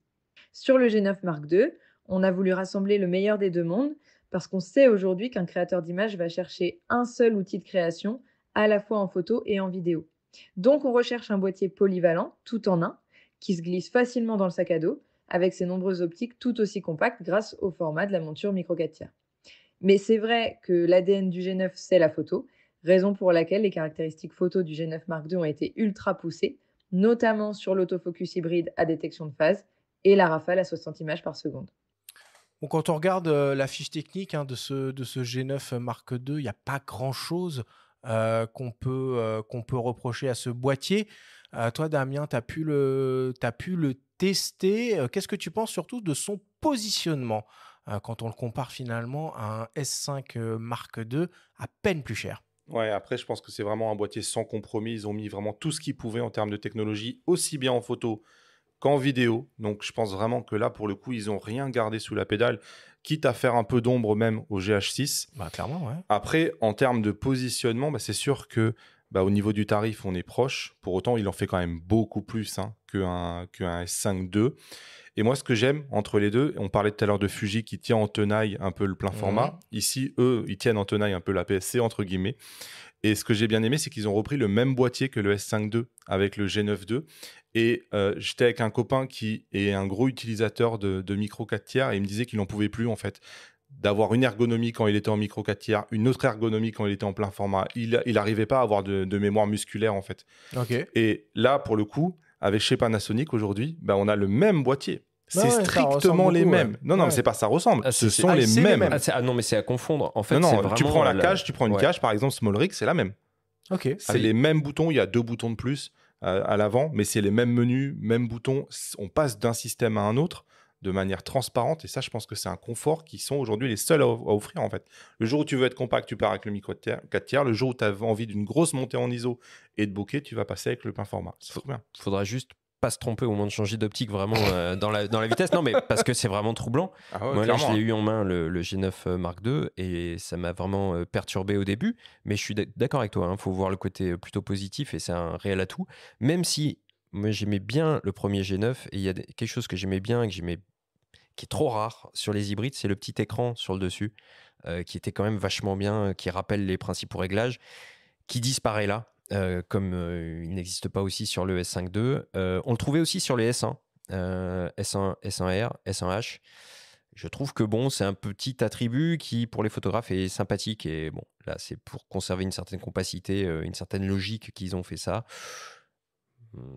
Sur le G9 Mark II, on a voulu rassembler le meilleur des deux mondes parce qu'on sait aujourd'hui qu'un créateur d'image va chercher un seul outil de création à la fois en photo et en vidéo. Donc on recherche un boîtier polyvalent, tout en un, qui se glisse facilement dans le sac à dos, avec ses nombreuses optiques tout aussi compactes grâce au format de la monture micro 4 tiers. Mais c'est vrai que l'ADN du G9, c'est la photo, raison pour laquelle les caractéristiques photo du G9 Mark II ont été ultra poussées, notamment sur l'autofocus hybride à détection de phase et la rafale à 60 images par seconde. Bon, quand on regarde la fiche technique de ce G9 Mark II, il n'y a pas grand-chose qu'on peut reprocher à ce boîtier. Toi, Damien, tu as pu le tester. Qu'est-ce que tu penses surtout de son positionnement quand on le compare finalement à un S5 Mark II à peine plus cher? Ouais, après, je pense que c'est vraiment un boîtier sans compromis. Ils ont mis vraiment tout ce qu'ils pouvaient en termes de technologie, aussi bien en photo qu'en vidéo. Donc, je pense vraiment que là, pour le coup, ils n'ont rien gardé sous la pédale, quitte à faire un peu d'ombre même au GH6. Clairement, ouais. Après, en termes de positionnement, c'est sûr que au niveau du tarif, on est proche. Pour autant, il en fait quand même beaucoup plus qu'un S5 II. Et moi, ce que j'aime entre les deux, on parlait tout à l'heure de Fuji qui tient en tenaille un peu le plein format. Ici, eux, ils tiennent en tenaille un peu la PSC, entre guillemets. Et ce que j'ai bien aimé, c'est qu'ils ont repris le même boîtier que le S5 II avec le G9 II. Et j'étais avec un copain qui est un gros utilisateur de micro 4 tiers et il me disait qu'il n'en pouvait plus, en fait, d'avoir une ergonomie quand il était en micro 4 tiers, une autre ergonomie quand il était en plein format. Il n'arrivait pas à avoir de mémoire musculaire, en fait. Okay. Et là, pour le coup, avec chez Panasonic aujourd'hui, on a le même boîtier. C'est strictement les mêmes. Non, mais c'est pas ça ressemble. Ce sont les mêmes. Non, mais c'est à confondre. En fait, non, c'est vraiment tu prends la cage, tu prends une cage, par exemple, Small Rig, c'est la même. Okay. C'est les mêmes boutons, il y a 2 boutons de plus à l'avant, mais c'est les mêmes menus, mêmes boutons. On passe d'un système à un autre. de manière transparente. Et ça, je pense que c'est un confort qui sont aujourd'hui les seuls à offrir, en fait. Le jour où tu veux être compact, tu pars avec le micro 4 tiers. Le jour où tu as envie d'une grosse montée en ISO et de bokeh, tu vas passer avec le plein format. C'est trop bien. Faudra juste pas se tromper au moment de changer d'optique vraiment dans la vitesse. Non, mais parce que c'est vraiment troublant. Ah ouais, Moi, là, je clairement, l'ai hein. eu en main, le G9 Mark II, et ça m'a vraiment perturbé au début. Mais je suis d'accord avec toi, il faut voir le côté plutôt positif, et c'est un réel atout. Même si moi, j'aimais bien le premier G9, et il y a quelque chose que j'aimais bien, qui est trop rare sur les hybrides, c'est le petit écran sur le dessus, qui était quand même vachement bien, qui rappelle les principaux réglages, qui disparaît là. Comme il n'existe pas aussi sur le S5 II. On le trouvait aussi sur les S1, S1, S1R, S1H. Je trouve que bon, c'est un petit attribut qui, pour les photographes, est sympathique. Et bon, là, c'est pour conserver une certaine compacité, une certaine logique qu'ils ont fait ça.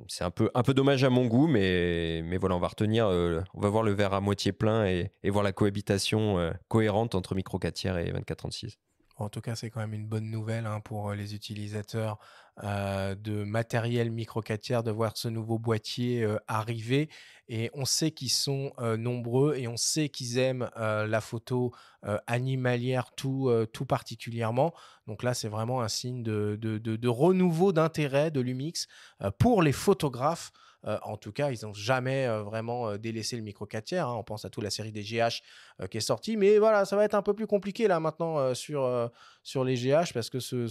C'est un peu dommage à mon goût, mais voilà, on va retenir, on va voir le verre à moitié plein et voir la cohabitation cohérente entre micro 4 tiers et 24-36. En tout cas, c'est quand même une bonne nouvelle pour les utilisateurs de matériel micro 4 tiers de voir ce nouveau boîtier arriver. Et on sait qu'ils sont nombreux et on sait qu'ils aiment la photo animalière tout particulièrement. Donc là, c'est vraiment un signe de renouveau d'intérêt de Lumix pour les photographes. En tout cas, ils n'ont jamais vraiment délaissé le micro 4 tiers. On pense à toute la série des GH qui est sortie. Mais voilà, ça va être un peu plus compliqué là maintenant sur les GH parce que ce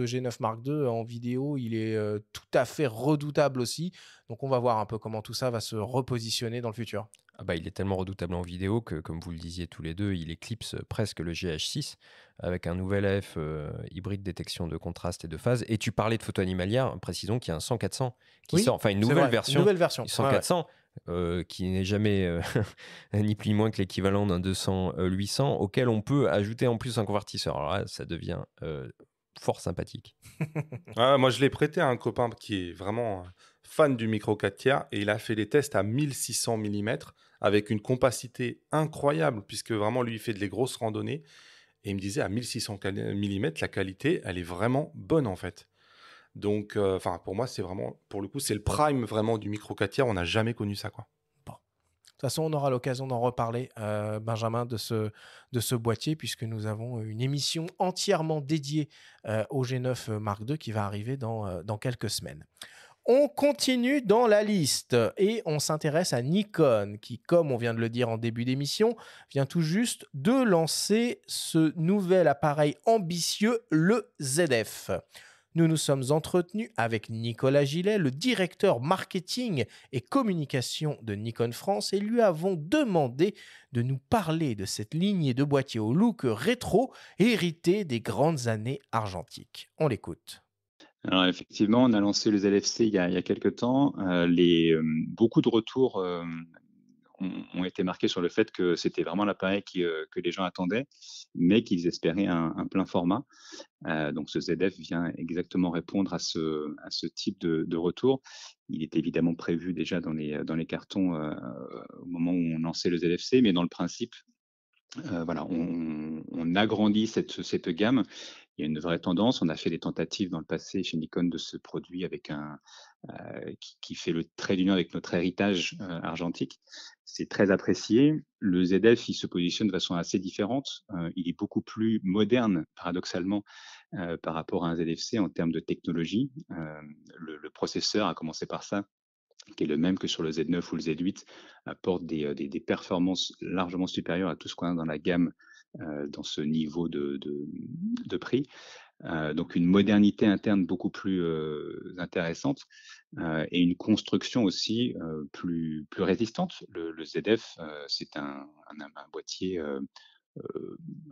G9 Mark II en vidéo, il est tout à fait redoutable aussi. Donc on va voir un peu comment tout ça va se repositionner dans le futur. Ah bah, il est tellement redoutable en vidéo que, comme vous le disiez tous les deux, il éclipse presque le GH6 avec un nouvel AF hybride détection de contraste et de phase. Et tu parlais de photo animalière, précisons qu'il y a un 100-400 qui Oui, sort, enfin une c'est nouvelle vrai, version. une nouvelle version. 100-400 qui n'est jamais ni plus ni moins que l'équivalent d'un 200-800 auquel on peut ajouter en plus un convertisseur. Alors là, ça devient fort sympathique. Ah, moi, je l'ai prêté à un copain qui est vraiment fan du micro 4 tiers et il a fait les tests à 1600 mm avec une compacité incroyable puisque vraiment, lui, il fait des grosses randonnées et il me disait à 1600 mm, la qualité, elle est vraiment bonne en fait. Donc, pour moi, c'est vraiment, pour le coup, c'est le prime vraiment du micro 4 tiers. On n'a jamais connu ça, quoi. De toute façon, on aura l'occasion d'en reparler, Benjamin, de ce boîtier, puisque nous avons une émission entièrement dédiée au G9 Mark II qui va arriver dans quelques semaines. On continue dans la liste et on s'intéresse à Nikon qui, comme on vient de le dire en début d'émission, vient tout juste de lancer ce nouvel appareil ambitieux, le ZF. Nous nous sommes entretenus avec Nicolas Gillet, le directeur marketing et communication de Nikon France, et lui avons demandé de nous parler de cette lignée de boîtiers au look rétro héritée des grandes années argentiques. On l'écoute. Alors effectivement, on a lancé le ZFC il y a quelques temps. Beaucoup de retours ont été marqués sur le fait que c'était vraiment l'appareil que les gens attendaient, mais qu'ils espéraient un plein format. Donc ce ZF vient exactement répondre à ce type de retour. Il est évidemment prévu déjà dans les cartons au moment où on lançait le ZFC, mais dans le principe, voilà, on agrandit cette gamme. Il y a une vraie tendance. On a fait des tentatives dans le passé chez Nikon de ce produit avec qui fait le trait d'union avec notre héritage argentique. C'est très apprécié. Le ZF, il se positionne de façon assez différente. Il est beaucoup plus moderne, paradoxalement, par rapport à un ZFC en termes de technologie. Le processeur, à commencer par ça, qui est le même que sur le Z9 ou le Z8, apporte des performances largement supérieures à tout ce qu'on a dans la gamme dans ce niveau de prix. Donc une modernité interne beaucoup plus intéressante et une construction aussi plus résistante. Le ZF, c'est un boîtier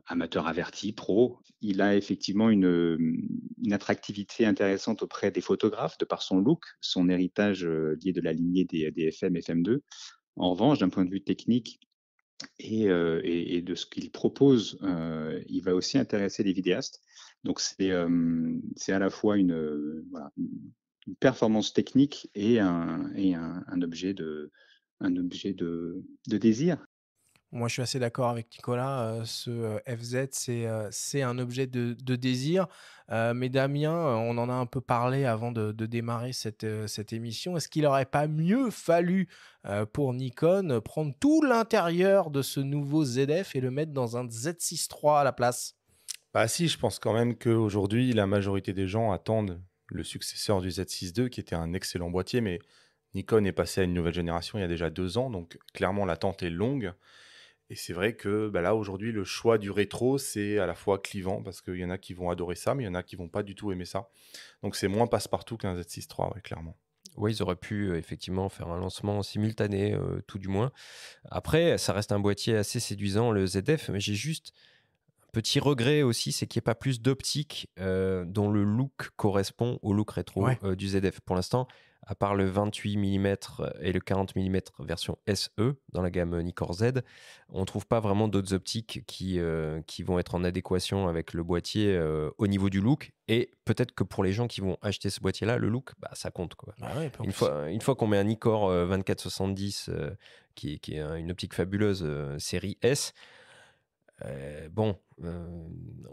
amateur averti, pro. Il a effectivement une attractivité intéressante auprès des photographes de par son look, son héritage lié de la lignée des FM, FM2. En revanche, d'un point de vue technique et de ce qu'il propose, il va aussi intéresser les vidéastes. Donc c'est à la fois une performance technique et un objet de désir. Moi, je suis assez d'accord avec Nicolas. Ce FZ, c'est un objet de désir. Mais Damien, on en a un peu parlé avant de démarrer cette émission. Est-ce qu'il n'aurait pas mieux fallu pour Nikon prendre tout l'intérieur de ce nouveau ZF et le mettre dans un Z6 III à la place? Bah si, je pense quand même qu'aujourd'hui, la majorité des gens attendent le successeur du Z6 II, qui était un excellent boîtier, mais Nikon est passé à une nouvelle génération il y a déjà 2 ans, donc clairement l'attente est longue. Et c'est vrai que bah là, aujourd'hui, le choix du rétro, c'est à la fois clivant, parce qu'il y en a qui vont adorer ça, mais il y en a qui vont pas du tout aimer ça. Donc c'est moins passe-partout qu'un Z6 III, ouais, clairement. Oui, ils auraient pu effectivement faire un lancement simultané, tout du moins. Après, ça reste un boîtier assez séduisant, le ZF, mais j'ai juste un petit regret aussi, c'est qu'il n'y ait pas plus d'optique dont le look correspond au look rétro Ouais. du ZF. Pour l'instant, à part le 28 mm et le 40 mm version SE dans la gamme Nikkor Z, on ne trouve pas vraiment d'autres optiques qui vont être en adéquation avec le boîtier au niveau du look. Et peut-être que pour les gens qui vont acheter ce boîtier-là, le look, bah, ça compte, quoi. Bah ouais, puis en Une plus, fois qu'on met un Nikkor 24-70, qui est une optique fabuleuse, série S, bon,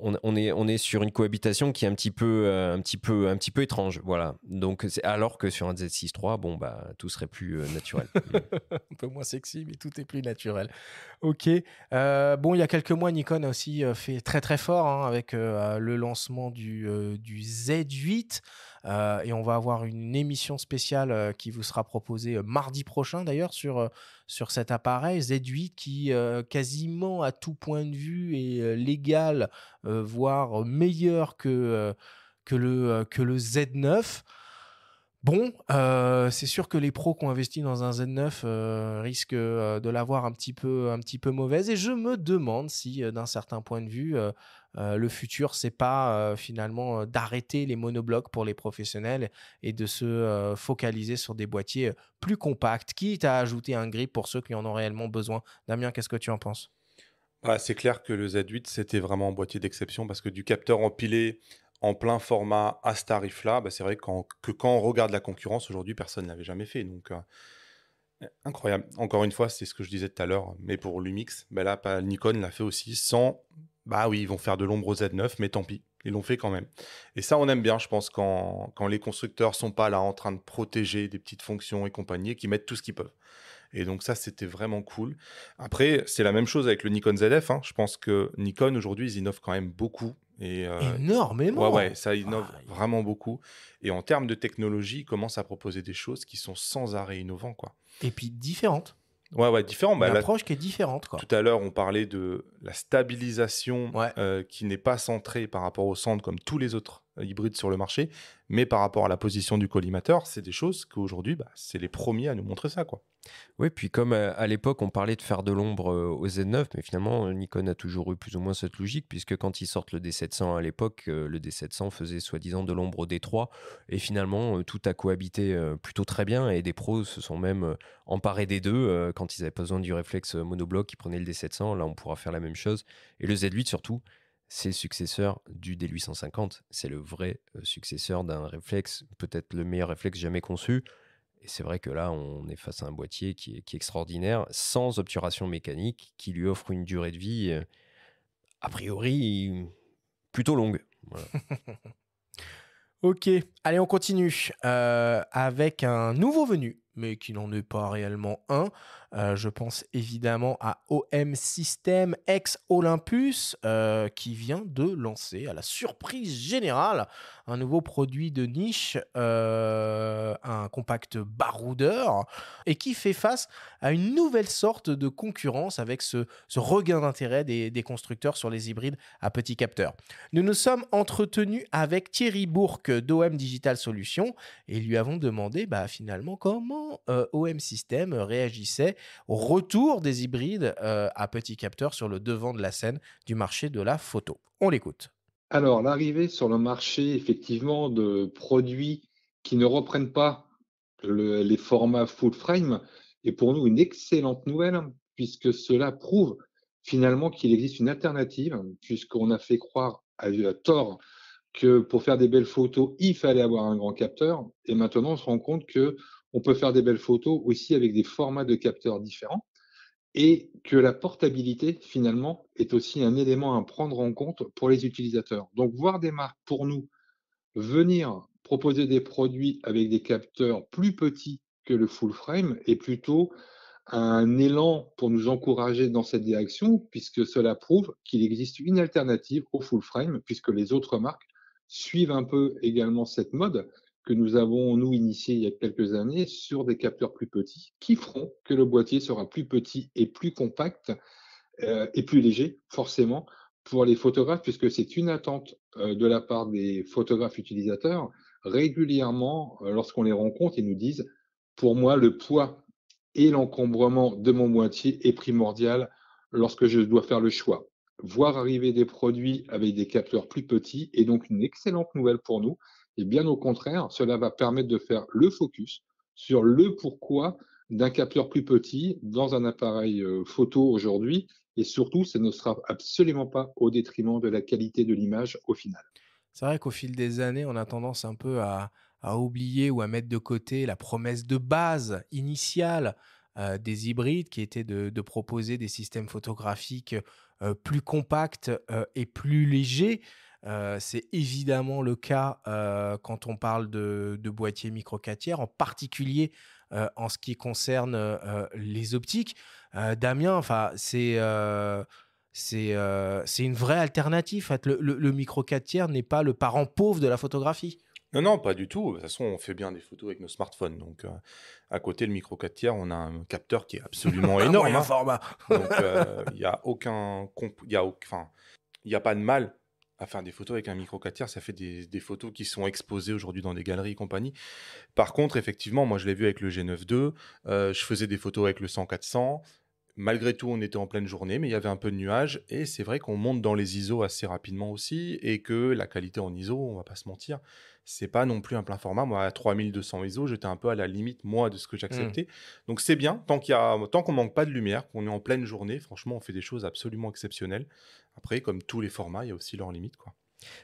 on est sur une cohabitation qui est un petit peu étrange, voilà. Donc, alors que sur un Z6 III, bon, bah, tout serait plus naturel. un peu moins sexy, mais tout est plus naturel. Ok. Bon, il y a quelques mois, Nikon a aussi fait très très fort hein, avec le lancement du Z8. Et on va avoir une émission spéciale qui vous sera proposée mardi prochain d'ailleurs sur cet appareil Z8 qui quasiment à tout point de vue est légal, voire meilleur que le Z9. Bon, c'est sûr que les pros qui ont investi dans un Z9 risquent de l'avoir un petit peu mauvaise. Et je me demande si, d'un certain point de vue, le futur, c'est pas finalement d'arrêter les monoblocs pour les professionnels et de se focaliser sur des boîtiers plus compacts, quitte à ajouter un grip pour ceux qui en ont réellement besoin. Damien, qu'est-ce que tu en penses? Ah, c'est clair que le Z8, c'était vraiment un boîtier d'exception parce que du capteur empilé en plein format à ce tarif-là, bah, c'est vrai que quand on regarde la concurrence aujourd'hui, personne ne l'avait jamais fait. Donc, incroyable. Encore une fois, c'est ce que je disais tout à l'heure, mais pour Lumix, bah là, Nikon l'a fait aussi sans. Bah oui, ils vont faire de l'ombre au Z9, mais tant pis, ils l'ont fait quand même. Et ça, on aime bien, je pense, quand les constructeurs sont pas là en train de protéger des petites fonctions et compagnie, et qui mettent tout ce qu'ils peuvent. Et donc ça, c'était vraiment cool. Après, c'est la même chose avec le Nikon ZF, hein. Je pense que Nikon, aujourd'hui, ils innovent quand même beaucoup. Et ouais, ouais, Énormément! ça innove Ah, vraiment beaucoup. Et en termes de technologie, ils commencent à proposer des choses qui sont sans arrêt innovants, quoi. et puis différente. Ouais, ouais, différent. Une Bah, là, approche qui est différente, quoi. tout à l'heure, on parlait de la stabilisation Ouais. qui n'est pas centrée par rapport au centre comme tous les autres hybrides sur le marché, mais par rapport à la position du collimateur, c'est des choses qu'aujourd'hui, bah, c'est les premiers à nous montrer ça, quoi. Oui, puis comme à l'époque, on parlait de faire de l'ombre au Z9, mais finalement, Nikon a toujours eu plus ou moins cette logique, puisque quand ils sortent le D700 à l'époque, le D700 faisait soi-disant de l'ombre au D3, et finalement, tout a cohabité plutôt très bien, et des pros se sont même emparés des deux quand ils avaient pas besoin du réflexe monobloc, ils prenaient le D700, là on pourra faire la même chose. Et le Z8 surtout, c'est le successeur du D850, c'est le vrai successeur d'un réflexe, peut-être le meilleur réflexe jamais conçu. Et c'est vrai que là, on est face à un boîtier qui est extraordinaire, sans obturation mécanique, qui lui offre une durée de vie, a priori, plutôt longue. Voilà. Ok, allez, on continue avec un nouveau venu, mais qui n'en est pas réellement un. Je pense évidemment à OM System ex Olympus, qui vient de lancer, à la surprise générale, un nouveau produit de niche, un compact baroudeur, et qui fait face à une nouvelle sorte de concurrence avec ce regain d'intérêt des constructeurs sur les hybrides à petit capteur. Nous nous sommes entretenus avec Thierry Bourque d'OM Digital Solutions et lui avons demandé finalement comment OM System réagissait au retour des hybrides à petit capteur sur le devant de la scène du marché de la photo. On l'écoute. Alors, l'arrivée sur le marché, effectivement, de produits qui ne reprennent pas les formats full frame est pour nous une excellente nouvelle, puisque cela prouve finalement qu'il existe une alternative, puisqu'on a fait croire à tort que pour faire des belles photos, il fallait avoir un grand capteur. Et maintenant, on se rend compte que on peut faire des belles photos aussi avec des formats de capteurs différents. et que la portabilité, finalement, est aussi un élément à prendre en compte pour les utilisateurs. Donc, voir des marques, pour nous, venir proposer des produits avec des capteurs plus petits que le full frame est plutôt un élan pour nous encourager dans cette direction, puisque cela prouve qu'il existe une alternative au full frame, puisque les autres marques suivent un peu également cette mode que nous avons, nous, initiée il y a quelques années sur des capteurs plus petits, qui feront que le boîtier sera plus petit et plus compact et plus léger, forcément, pour les photographes, puisque c'est une attente de la part des photographes utilisateurs. Régulièrement, lorsqu'on les rencontre, ils nous disent, pour moi, le poids et l'encombrement de mon boîtier est primordial lorsque je dois faire le choix. Voir arriver des produits avec des capteurs plus petits est donc une excellente nouvelle pour nous. Et bien au contraire, cela va permettre de faire le focus sur le pourquoi d'un capteur plus petit dans un appareil photo aujourd'hui. Et surtout, ça ne sera absolument pas au détriment de la qualité de l'image au final. C'est vrai qu'au fil des années, on a tendance un peu à oublier ou à mettre de côté la promesse de base initiale des hybrides qui était de proposer des systèmes photographiques plus compacts et plus légers. C'est évidemment le cas quand on parle de boîtiers micro 4 tiers, en particulier en ce qui concerne les optiques. Damien, enfin, c'est une vraie alternative. En fait, le micro 4 tiers n'est pas le parent pauvre de la photographie. Non, non, pas du tout. De toute façon, on fait bien des photos avec nos smartphones. Donc, à côté, le micro 4 tiers, on a un capteur qui est absolument Un énorme. moyen Hein. format. Donc, il n'y a enfin, il y a pas de mal à faire des photos avec un micro 4 tiers. Ça fait des photos qui sont exposées aujourd'hui dans des galeries et compagnie. Par contre, effectivement, moi, je l'ai vu avec le G9 II. Je faisais des photos avec le 100-400. Malgré tout, on était en pleine journée, mais il y avait un peu de nuages. Et c'est vrai qu'on monte dans les ISO assez rapidement aussi. Et que la qualité en ISO, on va pas se mentir, c'est pas non plus un plein format. Moi, à 3200 ISO, j'étais un peu à la limite, moi, de ce que j'acceptais. Donc c'est bien, tant qu'on manque pas de lumière, qu'on est en pleine journée, franchement, on fait des choses absolument exceptionnelles. Après, comme tous les formats, il y a aussi leurs limites, quoi.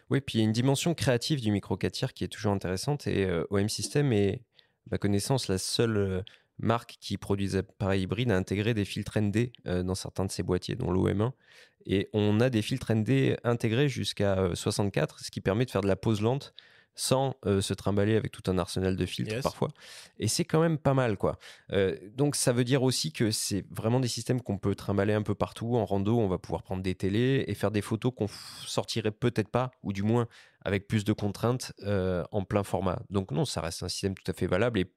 Oui, puis il y a une dimension créative du micro 4 tiers qui est toujours intéressante et OM System est, à ma connaissance, la seule marque qui produit des appareils hybrides à intégrer des filtres ND dans certains de ses boîtiers, dont l'OM1. Et on a des filtres ND intégrés jusqu'à 64, ce qui permet de faire de la pose lente sans se trimballer avec tout un arsenal de filtres Yes. parfois. Et c'est quand même pas mal, quoi. Donc ça veut dire aussi que c'est vraiment des systèmes qu'on peut trimballer un peu partout. En rando, on va pouvoir prendre des télés et faire des photos qu'on sortirait peut-être pas, ou du moins avec plus de contraintes en plein format. Donc non, ça reste un système tout à fait valable. Et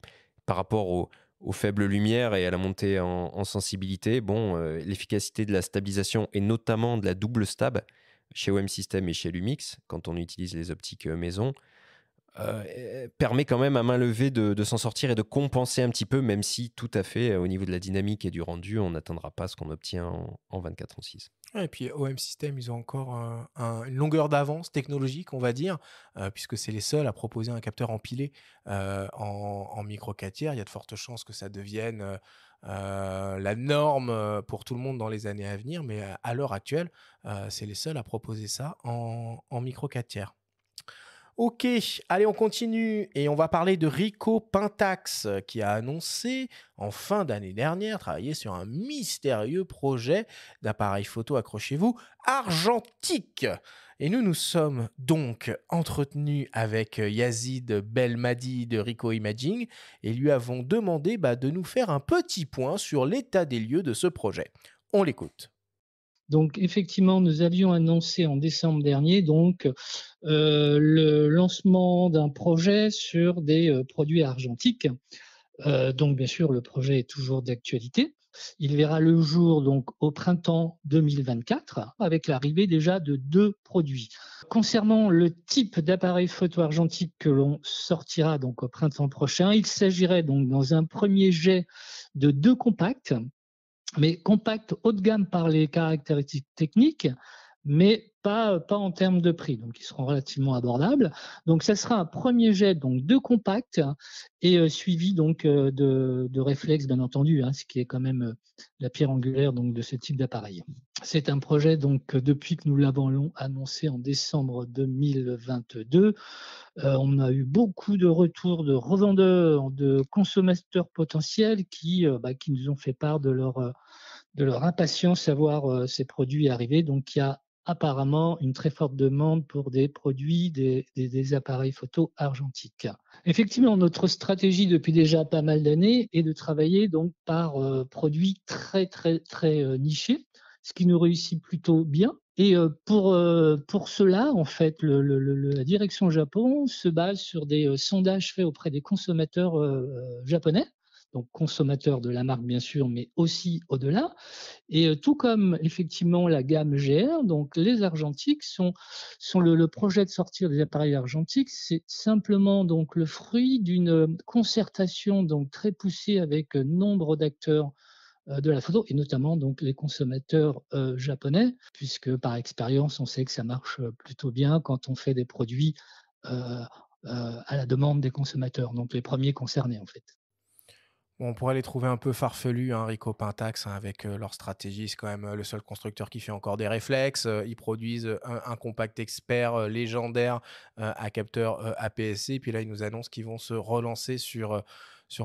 par rapport aux faibles lumières et à la montée en sensibilité, bon, l'efficacité de la stabilisation et notamment de la double stab chez OM System et chez Lumix, quand on utilise les optiques maison, permet quand même à main levée de s'en sortir et de compenser un petit peu, même si tout à fait au niveau de la dynamique et du rendu, on n'atteindra pas ce qu'on obtient en 24/6. Ouais, et puis OM System, ils ont encore une longueur d'avance technologique, on va dire, puisque c'est les seuls à proposer un capteur empilé en micro 4 tiers. Il y a de fortes chances que ça devienne la norme pour tout le monde dans les années à venir, mais à l'heure actuelle, c'est les seuls à proposer ça en micro 4 tiers. Ok, allez, on continue et on va parler de Ricoh Pentax qui a annoncé en fin d'année dernière travailler sur un mystérieux projet d'appareil photo, accrochez-vous, argentique. Et nous sommes donc entretenus avec Yazid Belmadi de Ricoh Imaging et lui avons demandé de nous faire un petit point sur l'état des lieux de ce projet. On l'écoute. Donc effectivement, nous avions annoncé en décembre dernier le lancement d'un projet sur des produits argentiques. Donc bien sûr, le projet est toujours d'actualité. Il verra le jour donc au printemps 2024 avec l'arrivée déjà de 2 produits. Concernant le type d'appareil photo argentique que l'on sortira donc au printemps prochain, il s'agirait donc dans un premier jet de 2 compacts, mais compact haut de gamme par les caractéristiques techniques, mais pas en termes de prix, donc ils seront relativement abordables. Donc ça sera un premier jet donc de compact et suivi donc de réflexes bien entendu, ce qui est quand même la pierre angulaire donc de ce type d'appareil. C'est un projet donc depuis que nous l'avons annoncé en décembre 2022. On a eu beaucoup de retours de revendeurs, de consommateurs potentiels qui nous ont fait part de de leur impatience à voir ces produits arriver. Donc, il y a apparemment une très forte demande pour des produits, des appareils photo argentiques. Effectivement, notre stratégie depuis déjà pas mal d'années est de travailler donc par produits très, très, très nichés, ce qui nous réussit plutôt bien. Et pour cela, en fait, la direction Japon se base sur des sondages faits auprès des consommateurs japonais, donc consommateurs de la marque bien sûr, mais aussi au-delà. Et tout comme effectivement la gamme GR, donc les argentiques sont le projet de sortir des appareils argentiques, c'est simplement donc le fruit d'une concertation donc très poussée avec nombre d'acteurs de la photo et notamment donc les consommateurs japonais, puisque par expérience, on sait que ça marche plutôt bien quand on fait des produits à la demande des consommateurs, donc les premiers concernés en fait. Bon, on pourrait les trouver un peu farfelus, hein, Ricoh Pentax, hein, avec leur stratégie. C'est quand même le seul constructeur qui fait encore des réflexes. Ils produisent un compact expert légendaire à capteur APS-C. Puis là, ils nous annoncent qu'ils vont se relancer sur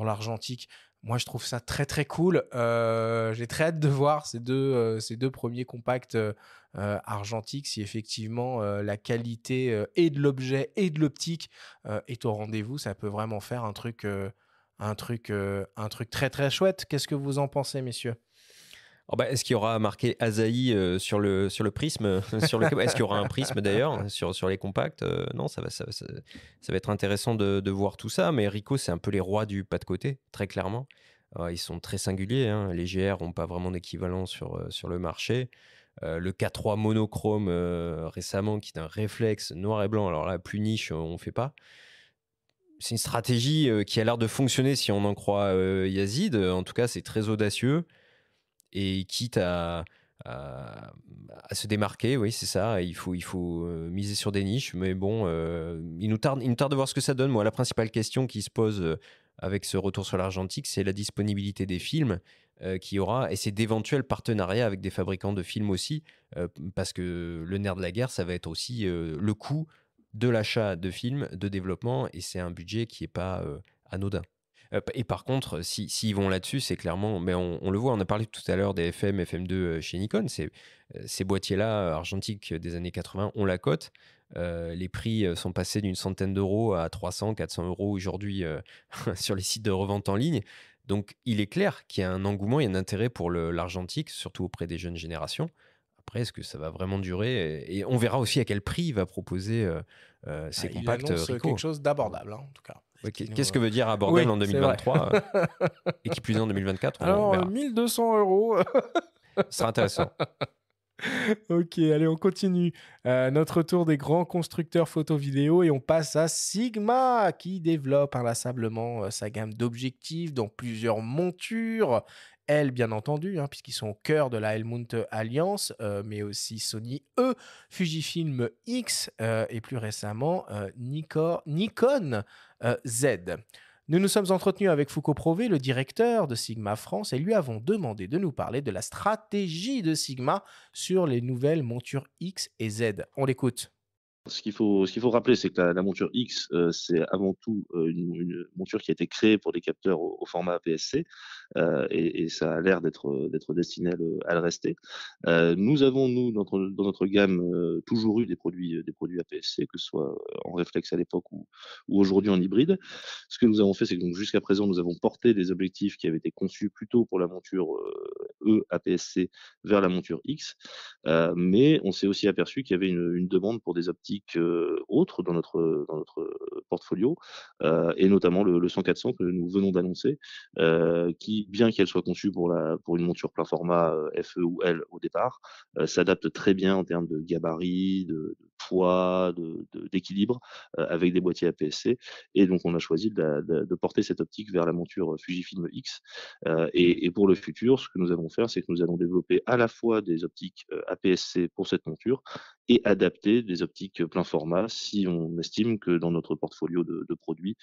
l'argentique. Moi, je trouve ça très, très cool. J'ai très hâte de voir ces deux premiers compacts argentiques, si effectivement la qualité et de l'objet et de l'optique est au rendez-vous. Ça peut vraiment faire un truc très très chouette. Qu'est-ce que vous en pensez, messieurs? Oh bah, est-ce qu'il y aura marqué Asahi sur le prisme est-ce qu'il y aura un prisme d'ailleurs sur les compacts? Non, ça va être intéressant de voir tout ça, mais Ricoh, c'est un peu les rois du pas de côté, très clairement. Ils sont très singuliers, hein. Les GR n'ont pas vraiment d'équivalent sur le marché. Le K3 monochrome récemment, qui est un réflexe noir et blanc, alors là, plus niche, on ne fait pas. C'est une stratégie qui a l'air de fonctionner si on en croit Yazid. En tout cas, c'est très audacieux. Et quitte à se démarquer, oui, c'est ça. Il faut miser sur des niches. Mais bon, il nous tarde de voir ce que ça donne. Moi, la principale question qui se pose avec ce retour sur l'argentique, c'est la disponibilité des films qu'il y aura. Et c'est d'éventuels partenariats avec des fabricants de films aussi. Parce que le nerf de la guerre, ça va être aussi le coût de l'achat de films, de développement. Et c'est un budget qui n'est pas anodin. Et par contre, s'ils vont là-dessus, c'est clairement, mais on le voit, on a parlé tout à l'heure des FM2 chez Nikon, ces boîtiers-là, argentiques des années 80, on la cote. Les prix sont passés d'une centaine d'euros à 300, 400 euros aujourd'hui sur les sites de revente en ligne. Donc, il est clair qu'il y a un engouement et un intérêt pour l'argentique, surtout auprès des jeunes générations. Après, est-ce que ça va vraiment durer? Et on verra aussi à quel prix il va proposer ces compacts Il annonce Ricoh. quelque chose d'abordable, hein, en tout cas. Ouais, qu'est-ce que veut dire abordable en 2023 et qui plus est en 2024? On verra. 1200 euros. Ce sera intéressant. Ok, allez, on continue. Notre tour des grands constructeurs photo-vidéo et on passe à Sigma qui développe inlassablement sa gamme d'objectifs dans plusieurs montures. Elle, bien entendu, hein, puisqu'ils sont au cœur de la Helmut Alliance, mais aussi Sony E, Fujifilm X et plus récemment Nikon Z. Nous nous sommes entretenus avec Foucault Prové, le directeur de Sigma France, et lui avons demandé de nous parler de la stratégie de Sigma sur les nouvelles montures X et Z. On l'écoute. Ce qu'il faut rappeler, c'est que la monture X, c'est avant tout une monture qui a été créée pour des capteurs au format APS-C, et ça a l'air d'être destiné à le rester. Nous avons, dans notre gamme, toujours eu des produits APS-C, que ce soit en réflexe à l'époque ou aujourd'hui en hybride. Ce que nous avons fait, c'est que donc jusqu'à présent, nous avons porté des objectifs qui avaient été conçus plutôt pour la monture E APS-C vers la monture X, mais on s'est aussi aperçu qu'il y avait une demande pour des optiques autres dans notre portfolio, et notamment le 100-400 que nous venons d'annoncer, qui, bien qu'elle soit conçue pour une monture plein format FE ou L au départ, s'adapte très bien en termes de gabarit, de poids, d'équilibre, avec des boîtiers APS-C. Et donc on a choisi de porter cette optique vers la monture Fujifilm X. Et pour le futur, ce que nous allons faire, c'est que nous allons développer à la fois des optiques APS-C pour cette monture et adapter des optiques plein format si on estime que dans notre portfolio de produits,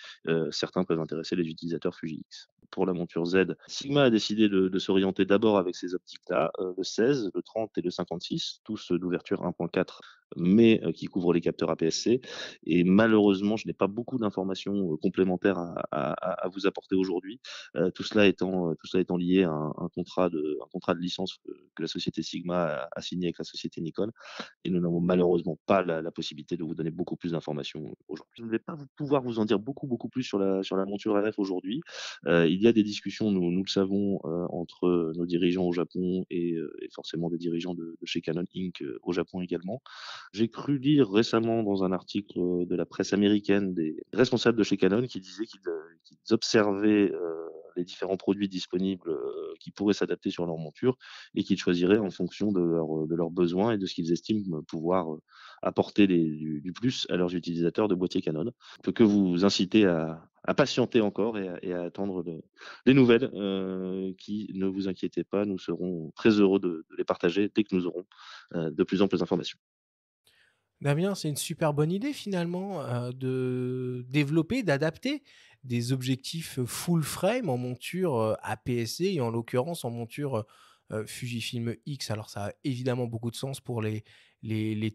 certains peuvent intéresser les utilisateurs Fuji X. Pour la monture Z, Sigma a décidé de s'orienter d'abord avec ces optiques-là, le 16, le 30 et le 56, tous d'ouverture 1.4, mais qui couvre les capteurs APS-C. Et malheureusement, je n'ai pas beaucoup d'informations complémentaires à vous apporter aujourd'hui. Tout cela étant lié à un contrat de licence que la société Sigma a signé avec la société Nikon. Et nous n'avons malheureusement pas la possibilité de vous donner beaucoup plus d'informations aujourd'hui. Je ne vais pas pouvoir vous en dire beaucoup plus sur la monture RF aujourd'hui. Il y a des discussions, nous le savons, entre nos dirigeants au Japon et forcément des dirigeants de chez Canon Inc. Au Japon également. J'ai cru lire récemment dans un article de la presse américaine des responsables de chez Canon qui disaient qu'ils observaient les différents produits disponibles qui pourraient s'adapter sur leur monture et qu'ils choisiraient en fonction de leurs besoins et de ce qu'ils estiment pouvoir apporter du plus à leurs utilisateurs de boîtiers Canon. Je ne peux que vous inciter à patienter encore et à attendre des nouvelles qui, ne vous inquiétez pas, nous serons très heureux de les partager dès que nous aurons de plus en plus d'informations. Damien, c'est une super bonne idée finalement de développer, d'adapter des objectifs full frame en monture APS-C et en l'occurrence en monture Fujifilm X. Alors ça a évidemment beaucoup de sens pour les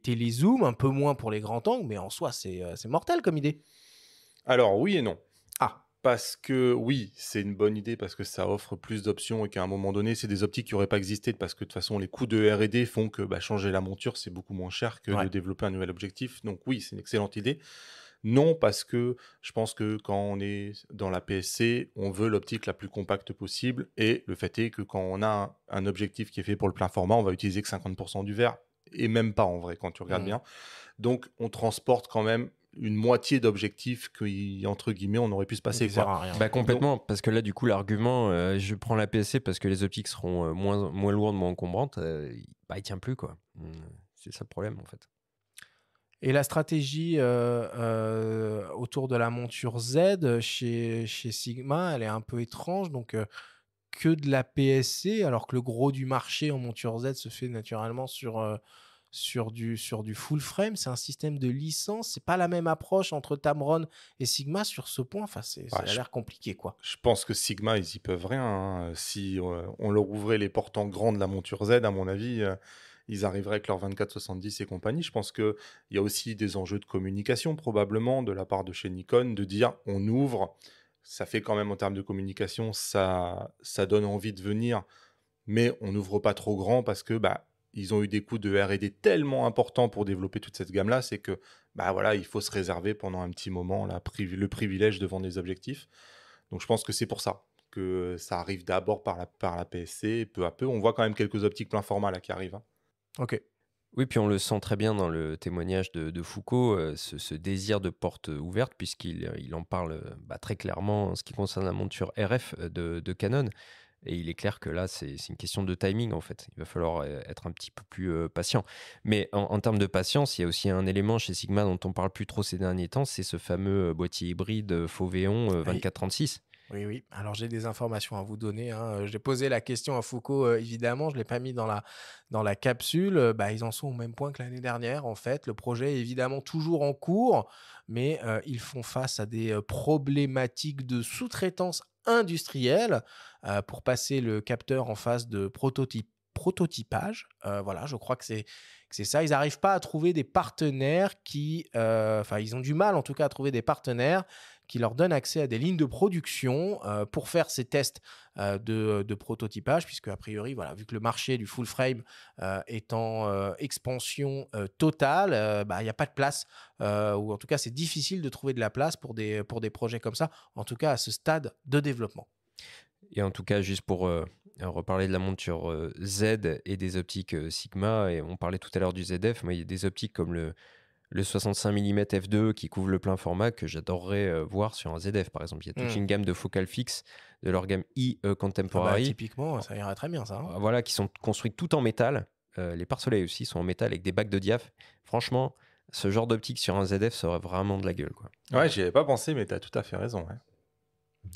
télézooms, un peu moins pour les grands angles, mais en soi c'est mortel comme idée. Alors oui et non. Ah, Parce que oui, c'est une bonne idée parce que ça offre plus d'options et qu'à un moment donné, c'est des optiques qui n'auraient pas existé parce que de toute façon, les coûts de R&D font que changer la monture, c'est beaucoup moins cher que de ouais. développer un nouvel objectif. Donc oui, c'est une excellente idée. Non, parce que je pense que quand on est dans la PSC, on veut l'optique la plus compacte possible. Et le fait est que quand on a un objectif qui est fait pour le plein format, on va utiliser que 50% du verre. Et même pas en vrai, quand tu regardes bien. Donc, on transporte quand même une moitié d'objectifs qui, entre guillemets, on aurait pu se passer. Qui sert à rien. Bah complètement, parce que là du coup l'argument je prends la PSC parce que les optiques seront moins lourdes, moins encombrantes, il tient plus quoi. C'est ça le problème en fait. Et la stratégie autour de la monture Z chez Sigma, elle est un peu étrange. Donc, que de la PSC, alors que le gros du marché en monture Z se fait naturellement sur du full frame. C'est un système de licence. C'est pas la même approche entre Tamron et Sigma sur ce point. Enfin, ça a l'air compliqué, quoi. Je pense que Sigma, ils y peuvent rien. Hein. Si on leur ouvrait les portes en grand de la monture Z, à mon avis, ils arriveraient avec leur 24-70 et compagnie. Je pense qu'il y a aussi des enjeux de communication, probablement, de la part de chez Nikon, de dire on ouvre. Ça fait quand même, en termes de communication, ça donne envie de venir, mais on n'ouvre pas trop grand parce que ils ont eu des coûts de R&D tellement importants pour développer toute cette gamme-là, c'est que voilà, il faut se réserver pendant un petit moment le privilège de vendre des objectifs. Donc je pense que c'est pour ça que ça arrive d'abord par la PSC, et peu à peu, on voit quand même quelques optiques plein format là qui arrivent. Hein. Ok. Oui, puis on le sent très bien dans le témoignage de Foucault, ce désir de porte ouverte, puisqu'il en parle très clairement en ce qui concerne la monture RF de Canon. Et il est clair que là, c'est une question de timing, en fait. Il va falloir être un petit peu plus patient. Mais en termes de patience, il y a aussi un élément chez Sigma dont on ne parle plus trop ces derniers temps, c'est ce fameux boîtier hybride Foveon 2436. Oui. Alors, j'ai des informations à vous donner. Hein. J'ai posé la question à Foucault, évidemment. Je ne l'ai pas mis dans la capsule. Ils en sont au même point que l'année dernière, en fait. Le projet est évidemment toujours en cours, mais ils font face à des problématiques de sous-traitance industrielle pour passer le capteur en phase de prototypage. Voilà, je crois que c'est ça. Ils n'arrivent pas à trouver des partenaires ils ont du mal en tout cas à trouver des partenaires qui leur donnent accès à des lignes de production pour faire ces tests de prototypage, puisque a priori, voilà, vu que le marché du full frame est en expansion totale, il n'y a pas de place, ou en tout cas c'est difficile de trouver de la place pour des projets comme ça, en tout cas à ce stade de développement. Et en tout cas, juste pour reparler de la monture Z et des optiques Sigma, et on parlait tout à l'heure du ZF, mais il y a des optiques comme le 65 mm f2 qui couvre le plein format que j'adorerais voir sur un ZF, par exemple. Il y a toute une gamme de focales fixes de leur gamme Contemporary. Typiquement, ça irait très bien, ça. Hein. Voilà, qui sont construites toutes en métal. Les pare-soleils aussi sont en métal avec des bacs de diaph. Franchement, ce genre d'optique sur un ZF serait vraiment de la gueule, quoi. Ouais, j'y avais pas pensé, mais tu as tout à fait raison. Ouais.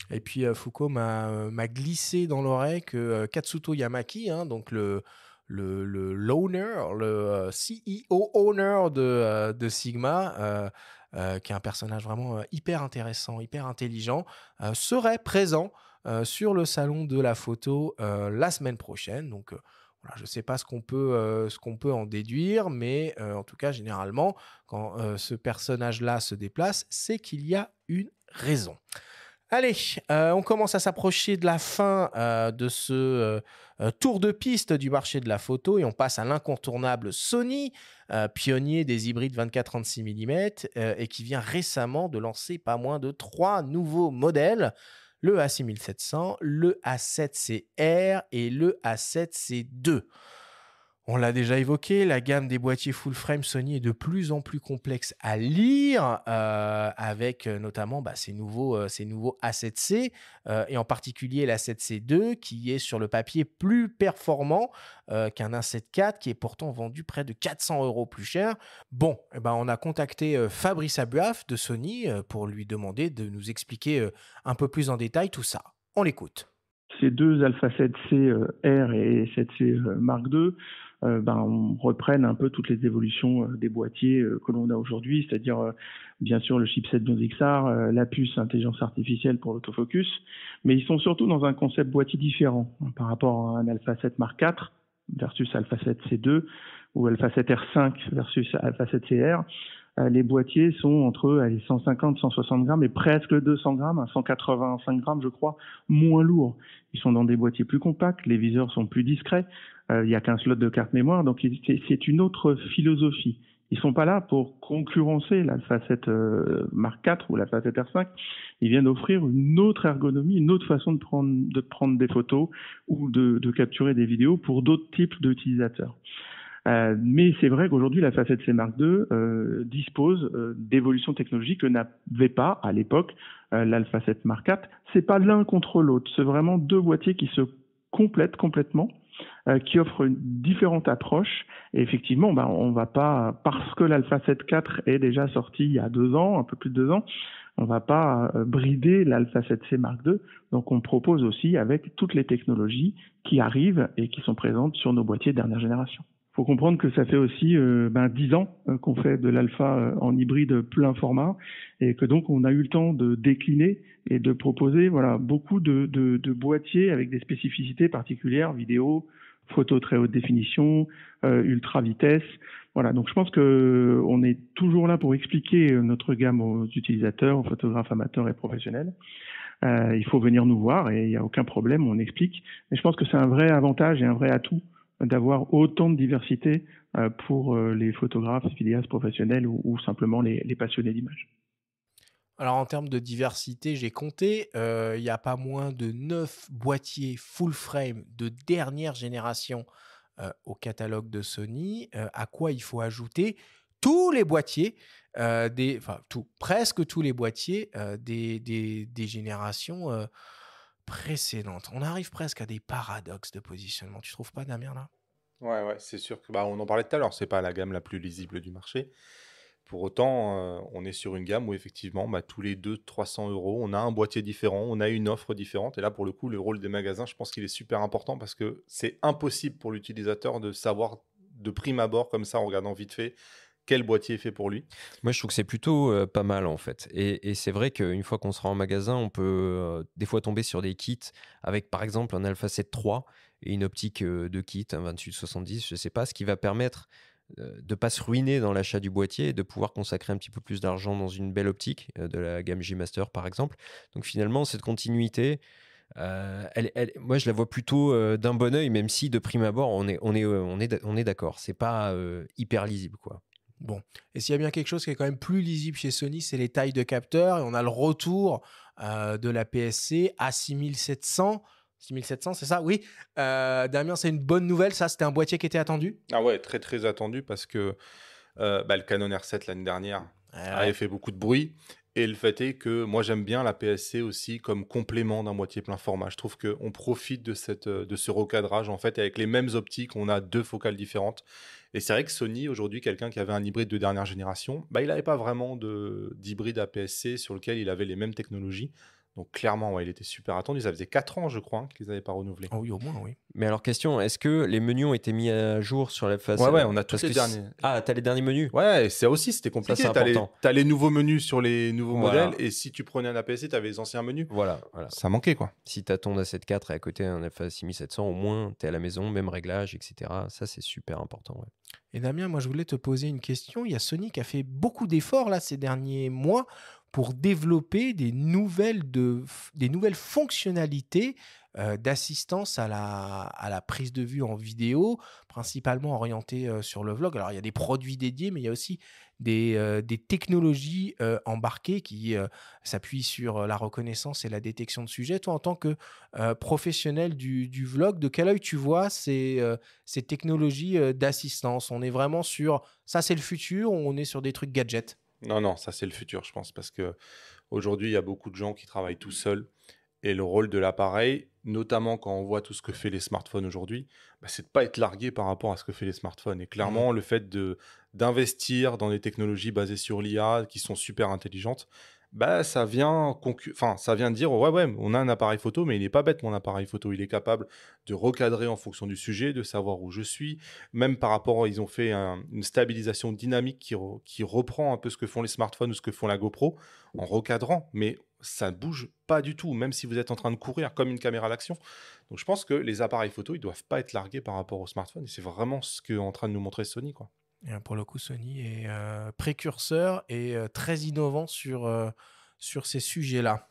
Et puis Foucault m'a glissé dans l'oreille que Katsuto Yamaki, hein, donc l'owner, le CEO owner de Sigma, qui est un personnage vraiment hyper intéressant, hyper intelligent, serait présent sur le salon de la photo la semaine prochaine. Donc Voilà, je ne sais pas ce qu'on peut en déduire, mais en tout cas, généralement, quand ce personnage-là se déplace, c'est qu'il y a une raison. Allez, on commence à s'approcher de la fin de ce tour de piste du marché de la photo et on passe à l'incontournable Sony, pionnier des hybrides 24-36 mm et qui vient récemment de lancer pas moins de 3 nouveaux modèles, le A6700, le A7CR et le A7C2. On l'a déjà évoqué, la gamme des boîtiers full frame Sony est de plus en plus complexe à lire, avec notamment ces nouveaux A7C, et en particulier l'A7C2, qui est sur le papier plus performant qu'un A7 IV, qui est pourtant vendu près de 400 € plus cher. Bon, on a contacté Fabrice Abuaf de Sony pour lui demander de nous expliquer un peu plus en détail tout ça. On l'écoute. Ces deux Alpha 7C R et 7C Mark II on reprenne un peu toutes les évolutions des boîtiers que l'on a aujourd'hui, c'est-à-dire bien sûr le chipset Bion-XR, la puce intelligence artificielle pour l'autofocus, mais ils sont surtout dans un concept boîtier différent par rapport à un Alpha 7 Mark IV versus Alpha 7 C2 ou Alpha 7 R5 versus Alpha 7 CR. Les boîtiers sont entre 150, 160 grammes et presque 200 grammes, 185 grammes je crois, moins lourds. Ils sont dans des boîtiers plus compacts, les viseurs sont plus discrets, il n'y a qu'un slot de carte mémoire, donc c'est une autre philosophie. Ils sont pas là pour concurrencer l'Alpha 7 Mark IV ou l'Alpha 7 R5. Ils viennent offrir une autre ergonomie, une autre façon de prendre des photos ou de capturer des vidéos pour d'autres types d'utilisateurs. Mais c'est vrai qu'aujourd'hui, l'Alpha 7C Mark II dispose d'évolutions technologiques que n'avait pas à l'époque l'Alpha 7 Mark IV. C'est pas l'un contre l'autre, c'est vraiment deux boîtiers qui se complètent complètement, qui offrent une différente approche. Et effectivement, on va pas, parce que l'Alpha 7 IV est déjà sorti il y a 2 ans, un peu plus de 2 ans, on va pas brider l'Alpha 7C Mark II. Donc on propose aussi avec toutes les technologies qui arrivent et qui sont présentes sur nos boîtiers de dernière génération. Il faut comprendre que ça fait aussi 10 ans qu'on fait de l'alpha en hybride plein format et que donc on a eu le temps de décliner et de proposer beaucoup de boîtiers avec des spécificités particulières, vidéo, photo très haute définition, ultra vitesse. Voilà, donc je pense que on est toujours là pour expliquer notre gamme aux utilisateurs, aux photographes amateurs et professionnels. Il faut venir nous voir et il n'y a aucun problème, on explique. Mais je pense que c'est un vrai avantage et un vrai atout d'avoir autant de diversité pour les photographes, vidéastes professionnels ou simplement les passionnés d'image. Alors en termes de diversité, j'ai compté, il n'y a pas moins de 9 boîtiers full frame de dernière génération au catalogue de Sony, à quoi il faut ajouter tous les boîtiers, presque tous les boîtiers des générations précédentes. On arrive presque à des paradoxes de positionnement. Tu trouves pas, Damien, là? Ouais, c'est sûr que on en parlait tout à l'heure, c'est pas la gamme la plus lisible du marché. Pour autant, on est sur une gamme où effectivement, tous les 200-300 €, on a un boîtier différent, on a une offre différente. Et là, pour le coup, le rôle des magasins, je pense qu'il est super important parce que c'est impossible pour l'utilisateur de savoir de prime abord, comme ça, en regardant vite fait, quel boîtier est fait pour lui. Moi, je trouve que c'est plutôt pas mal en fait. Et c'est vrai qu'une fois qu'on sera en magasin, on peut des fois tomber sur des kits avec par exemple un Alpha 7 III et une optique de kit, un 28-70, je sais pas, ce qui va permettre de ne pas se ruiner dans l'achat du boîtier et de pouvoir consacrer un petit peu plus d'argent dans une belle optique de la gamme G-Master par exemple. Donc finalement, cette continuité, moi je la vois plutôt d'un bon œil, même si de prime abord on est d'accord, c'est pas hyper lisible quoi. Bon, et s'il y a bien quelque chose qui est quand même plus lisible chez Sony, c'est les tailles de capteurs. Et on a le retour de la PSC à 6700. 6700, c'est ça? Oui. Damien, c'est une bonne nouvelle. Ça, c'était un boîtier qui était attendu? Ah ouais, très très attendu parce que le Canon R7 l'année dernière avait fait beaucoup de bruit. Et le fait est que moi j'aime bien la PSC aussi comme complément d'un boîtier plein format. Je trouve qu'on profite de ce recadrage en fait avec les mêmes optiques, on a 2 focales différentes. Et c'est vrai que Sony aujourd'hui, quelqu'un qui avait un hybride de dernière génération, il n'avait pas vraiment d'hybride APS-C sur lequel il avait les mêmes technologies. Donc clairement, ouais, il était super attendu. Ça faisait 4 ans, je crois, hein, qu'ils n'avaient pas renouvelé. Oh oui, au moins, oui. Mais alors, question, est-ce que les menus ont été mis à jour sur la face Ouais, on a tous parce les que derniers. Ah, t'as les derniers menus? Ouais, ça aussi, c'était Ça, compliqué. c'est important. T'as les nouveaux menus sur les nouveaux Voilà. modèles, et si tu prenais un APS-C, t'avais les anciens menus. Voilà. Ça manquait, quoi. Si t'as ton A7 IV et à côté un FA 6700, au moins, t'es à la maison, même réglage, etc. Ça, c'est super important, ouais. Et Damien, moi je voulais te poser une question. Il y a Sony qui a fait beaucoup d'efforts là ces derniers mois pour développer des nouvelles fonctionnalités d'assistance à la prise de vue en vidéo, principalement orientées sur le vlog. Alors il y a des produits dédiés, mais il y a aussi des technologies embarquées qui s'appuient sur la reconnaissance et la détection de sujets. Toi, en tant que professionnel du vlog, de quel œil tu vois ces technologies d'assistance? On est vraiment sur ça, c'est le futur, ou on est sur des trucs gadgets? Non, ça c'est le futur, je pense, parce que aujourd'hui, il y a beaucoup de gens qui travaillent tout seuls, et le rôle de l'appareil, notamment quand on voit tout ce que fait les smartphones aujourd'hui, c'est de pas être largué par rapport à ce que fait les smartphones. Et clairement, le fait d'investir dans des technologies basées sur l'IA qui sont super intelligentes, ça vient dire ouais, on a un appareil photo, mais il n'est pas bête, mon appareil photo. Il est capable de recadrer en fonction du sujet, de savoir où je suis. Même par rapport, ils ont fait une stabilisation dynamique qui reprend un peu ce que font les smartphones ou ce que font la GoPro en recadrant, mais ça ne bouge pas du tout, même si vous êtes en train de courir comme une caméra d'action. Donc je pense que les appareils photo, ils doivent pas être largués par rapport aux smartphones, et c'est vraiment ce qu'est en train de nous montrer Sony, quoi. Et pour le coup, Sony est précurseur et très innovant sur ces sujets-là.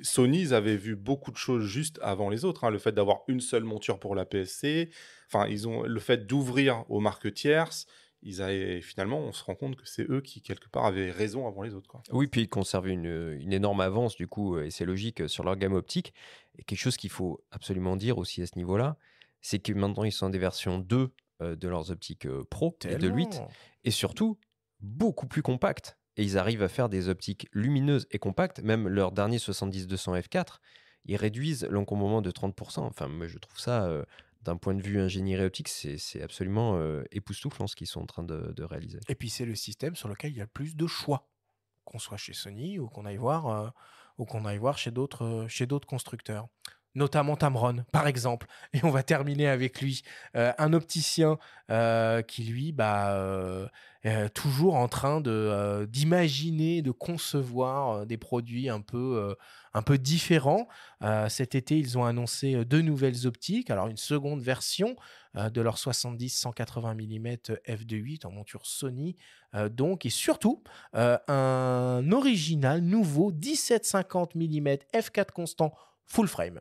Sony, ils avaient vu beaucoup de choses juste avant les autres, hein. Le fait d'avoir une seule monture pour la PSC, le fait d'ouvrir aux marques tierces. Finalement, on se rend compte que c'est eux qui, quelque part, avaient raison avant les autres, quoi. Oui, puis ils conservent une énorme avance, du coup, et c'est logique sur leur gamme optique. Et quelque chose qu'il faut absolument dire aussi à ce niveau-là, c'est que maintenant, ils sont dans des versions 2 de leurs optiques Pro et de 8, Tellement. et surtout beaucoup plus compactes. Et ils arrivent à faire des optiques lumineuses et compactes. Même leur dernier 70-200 f4, ils réduisent l'encombrement de 30%. Enfin, moi, je trouve ça, d'un point de vue ingénierie optique, c'est absolument époustouflant ce qu'ils sont en train de réaliser. Et puis c'est le système sur lequel il y a le plus de choix, qu'on soit chez Sony ou qu'on aille voir chez d'autres constructeurs, notamment Tamron, par exemple. Et on va terminer avec lui, un opticien qui, lui, toujours en train d'imaginer, de concevoir des produits un peu différents. Cet été, ils ont annoncé 2 nouvelles optiques. Alors, une seconde version de leur 70-180 mm f2.8 en monture Sony, donc, et surtout un original nouveau 17-50 mm f4 constant full frame.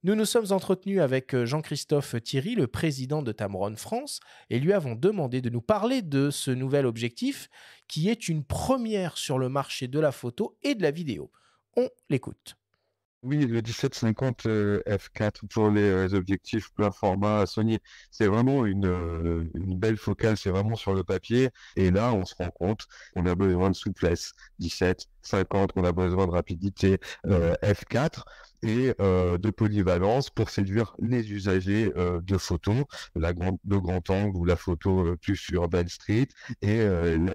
Nous nous sommes entretenus avec Jean-Christophe Thierry, le président de Tamron France, et lui avons demandé de nous parler de ce nouvel objectif qui est une première sur le marché de la photo et de la vidéo. On l'écoute. Oui, le 1750 f4 pour les objectifs plein format Sony, c'est vraiment une belle focale, c'est vraiment sur le papier. Et là, on se rend compte qu'on a besoin de souplesse. 17, 50, on a besoin de rapidité f4 et de polyvalence pour séduire les usagers de photo, le grand angle ou la photo plus urban street et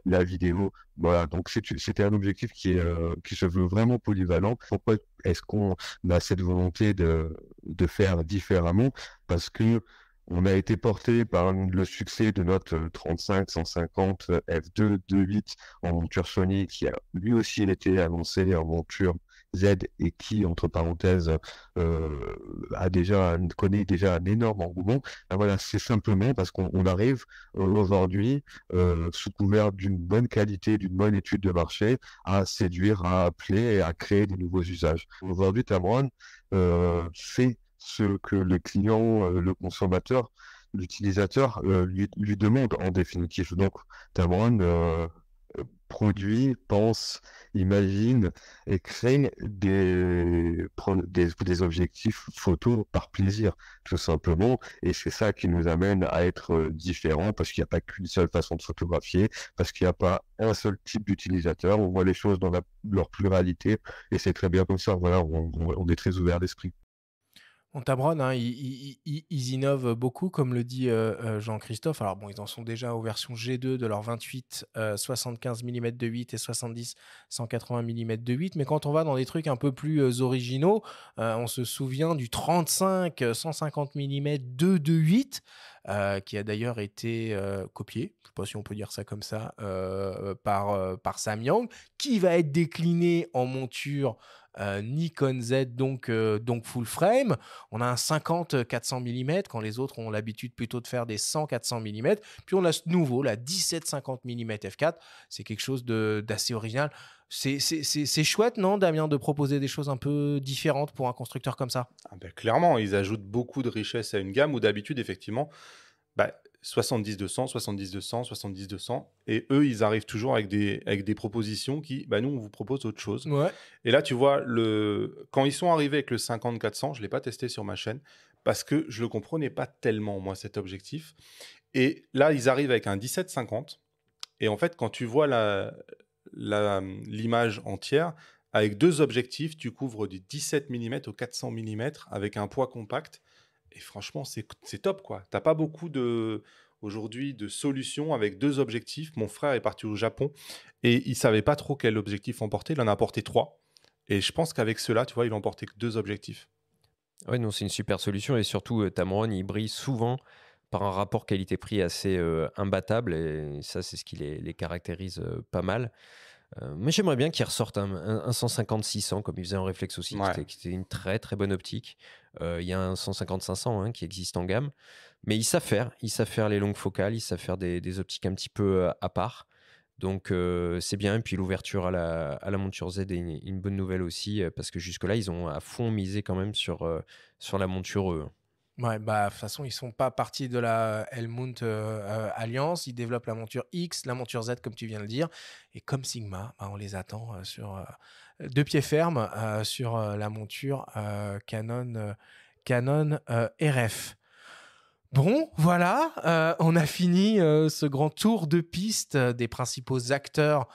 la vidéo. Voilà, donc c'était un objectif qui se veut vraiment polyvalent. Pourquoi est-ce qu'on a cette volonté de faire différemment? Parce que on a été porté par le succès de notre 35-150 f2 2.8 en monture Sony, qui a lui aussi été annoncé en monture Z et qui, entre parenthèses, connaît déjà un énorme engouement. Voilà, c'est simplement parce qu'on arrive aujourd'hui, sous couvert d'une bonne qualité, d'une bonne étude de marché, à séduire, à appeler et à créer des nouveaux usages. Aujourd'hui, Tamron fait ce que le client, le consommateur, l'utilisateur lui demande en définitive. Donc, Tamron produit, pense, imagine et crée des objectifs photo par plaisir, tout simplement. Et c'est ça qui nous amène à être différents, parce qu'il n'y a pas qu'une seule façon de photographier, parce qu'il n'y a pas un seul type d'utilisateur. On voit les choses dans leur pluralité et c'est très bien comme ça. Voilà, on est très ouvert d'esprit. On Tamron, hein, ils innovent beaucoup, comme le dit Jean-Christophe. Alors bon, ils en sont déjà aux versions G2 de leur 28, 75 mm de 8 et 70, 180 mm de 8. Mais quand on va dans des trucs un peu plus originaux, on se souvient du 35, 150 mm de 8, qui a d'ailleurs été copié, je ne sais pas si on peut dire ça comme ça, par Samyang, qui va être décliné en monture Nikon Z, donc full frame. On a un 50 400 mm quand les autres ont l'habitude plutôt de faire des 100 400 mm. Puis on a ce nouveau, la 17 50 mm f4. C'est quelque chose d'assez original. C'est chouette, non, Damien, de proposer des choses un peu différentes pour un constructeur comme ça? Ah ben, clairement, ils ajoutent beaucoup de richesse à une gamme où d'habitude, effectivement, 70-200, 70-200, 70-200. Et eux, ils arrivent toujours avec des propositions qui, nous, on vous propose autre chose. Ouais. Et là, tu vois, quand ils sont arrivés avec le 50-400, je ne l'ai pas testé sur ma chaîne parce que je ne le comprenais pas tellement, moi, cet objectif. Et là, ils arrivent avec un 17-50. Et en fait, quand tu vois l'image entière, avec deux objectifs, tu couvres du 17 mm au 400 mm avec un poids compact. Et franchement, c'est top, quoi. T'as pas beaucoup aujourd'hui de solutions avec deux objectifs. Mon frère est parti au Japon et il savait pas trop quel objectif emporter. Il en a emporté 3. Et je pense qu'avec cela, tu vois, il a emporté que 2 objectifs. Ouais, non, c'est une super solution. Et surtout, Tamron, il brille souvent par un rapport qualité-prix assez imbattable. Et ça, c'est ce qui les caractérise pas mal. Mais j'aimerais bien qu'ils ressortent un 150-600, comme ils faisaient en réflexe aussi, Ouais. qui était une très très bonne optique. Il y a un 150-500 qui existe en gamme. Mais ils savent faire les longues focales, ils savent faire des optiques un petit peu à part. Donc c'est bien. Et puis l'ouverture à la monture Z est une bonne nouvelle aussi, parce que jusque-là, ils ont à fond misé quand même sur la monture E. Ouais, de toute façon, ils sont pas partis de la Helmut Alliance. Ils développent la monture X, la monture Z, comme tu viens de le dire. Et comme Sigma, on les attend de pied ferme sur la monture Canon RF. Bon, voilà, on a fini ce grand tour de piste des principaux acteurs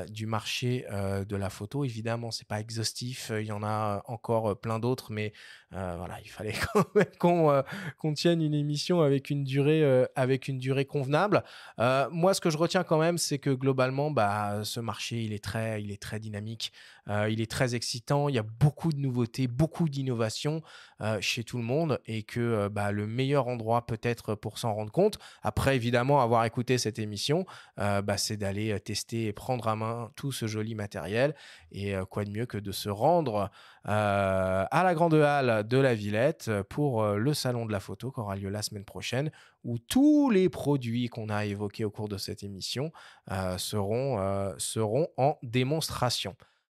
du marché de la photo. Évidemment, c'est pas exhaustif, il y en a encore plein d'autres, mais voilà, il fallait quand même qu'on tienne une émission avec une durée convenable. Moi, ce que je retiens quand même, c'est que globalement, ce marché, il est très dynamique, il est très excitant, il y a beaucoup de nouveautés, beaucoup d'innovations chez tout le monde, et que le meilleur endroit peut-être pour s'en rendre compte, après évidemment avoir écouté cette émission, c'est d'aller tester et prendre à main tout ce joli matériel. Et quoi de mieux que de se rendre à la Grande Halle de la Villette pour le salon de la photo qui aura lieu la semaine prochaine, où tous les produits qu'on a évoqués au cours de cette émission seront en démonstration.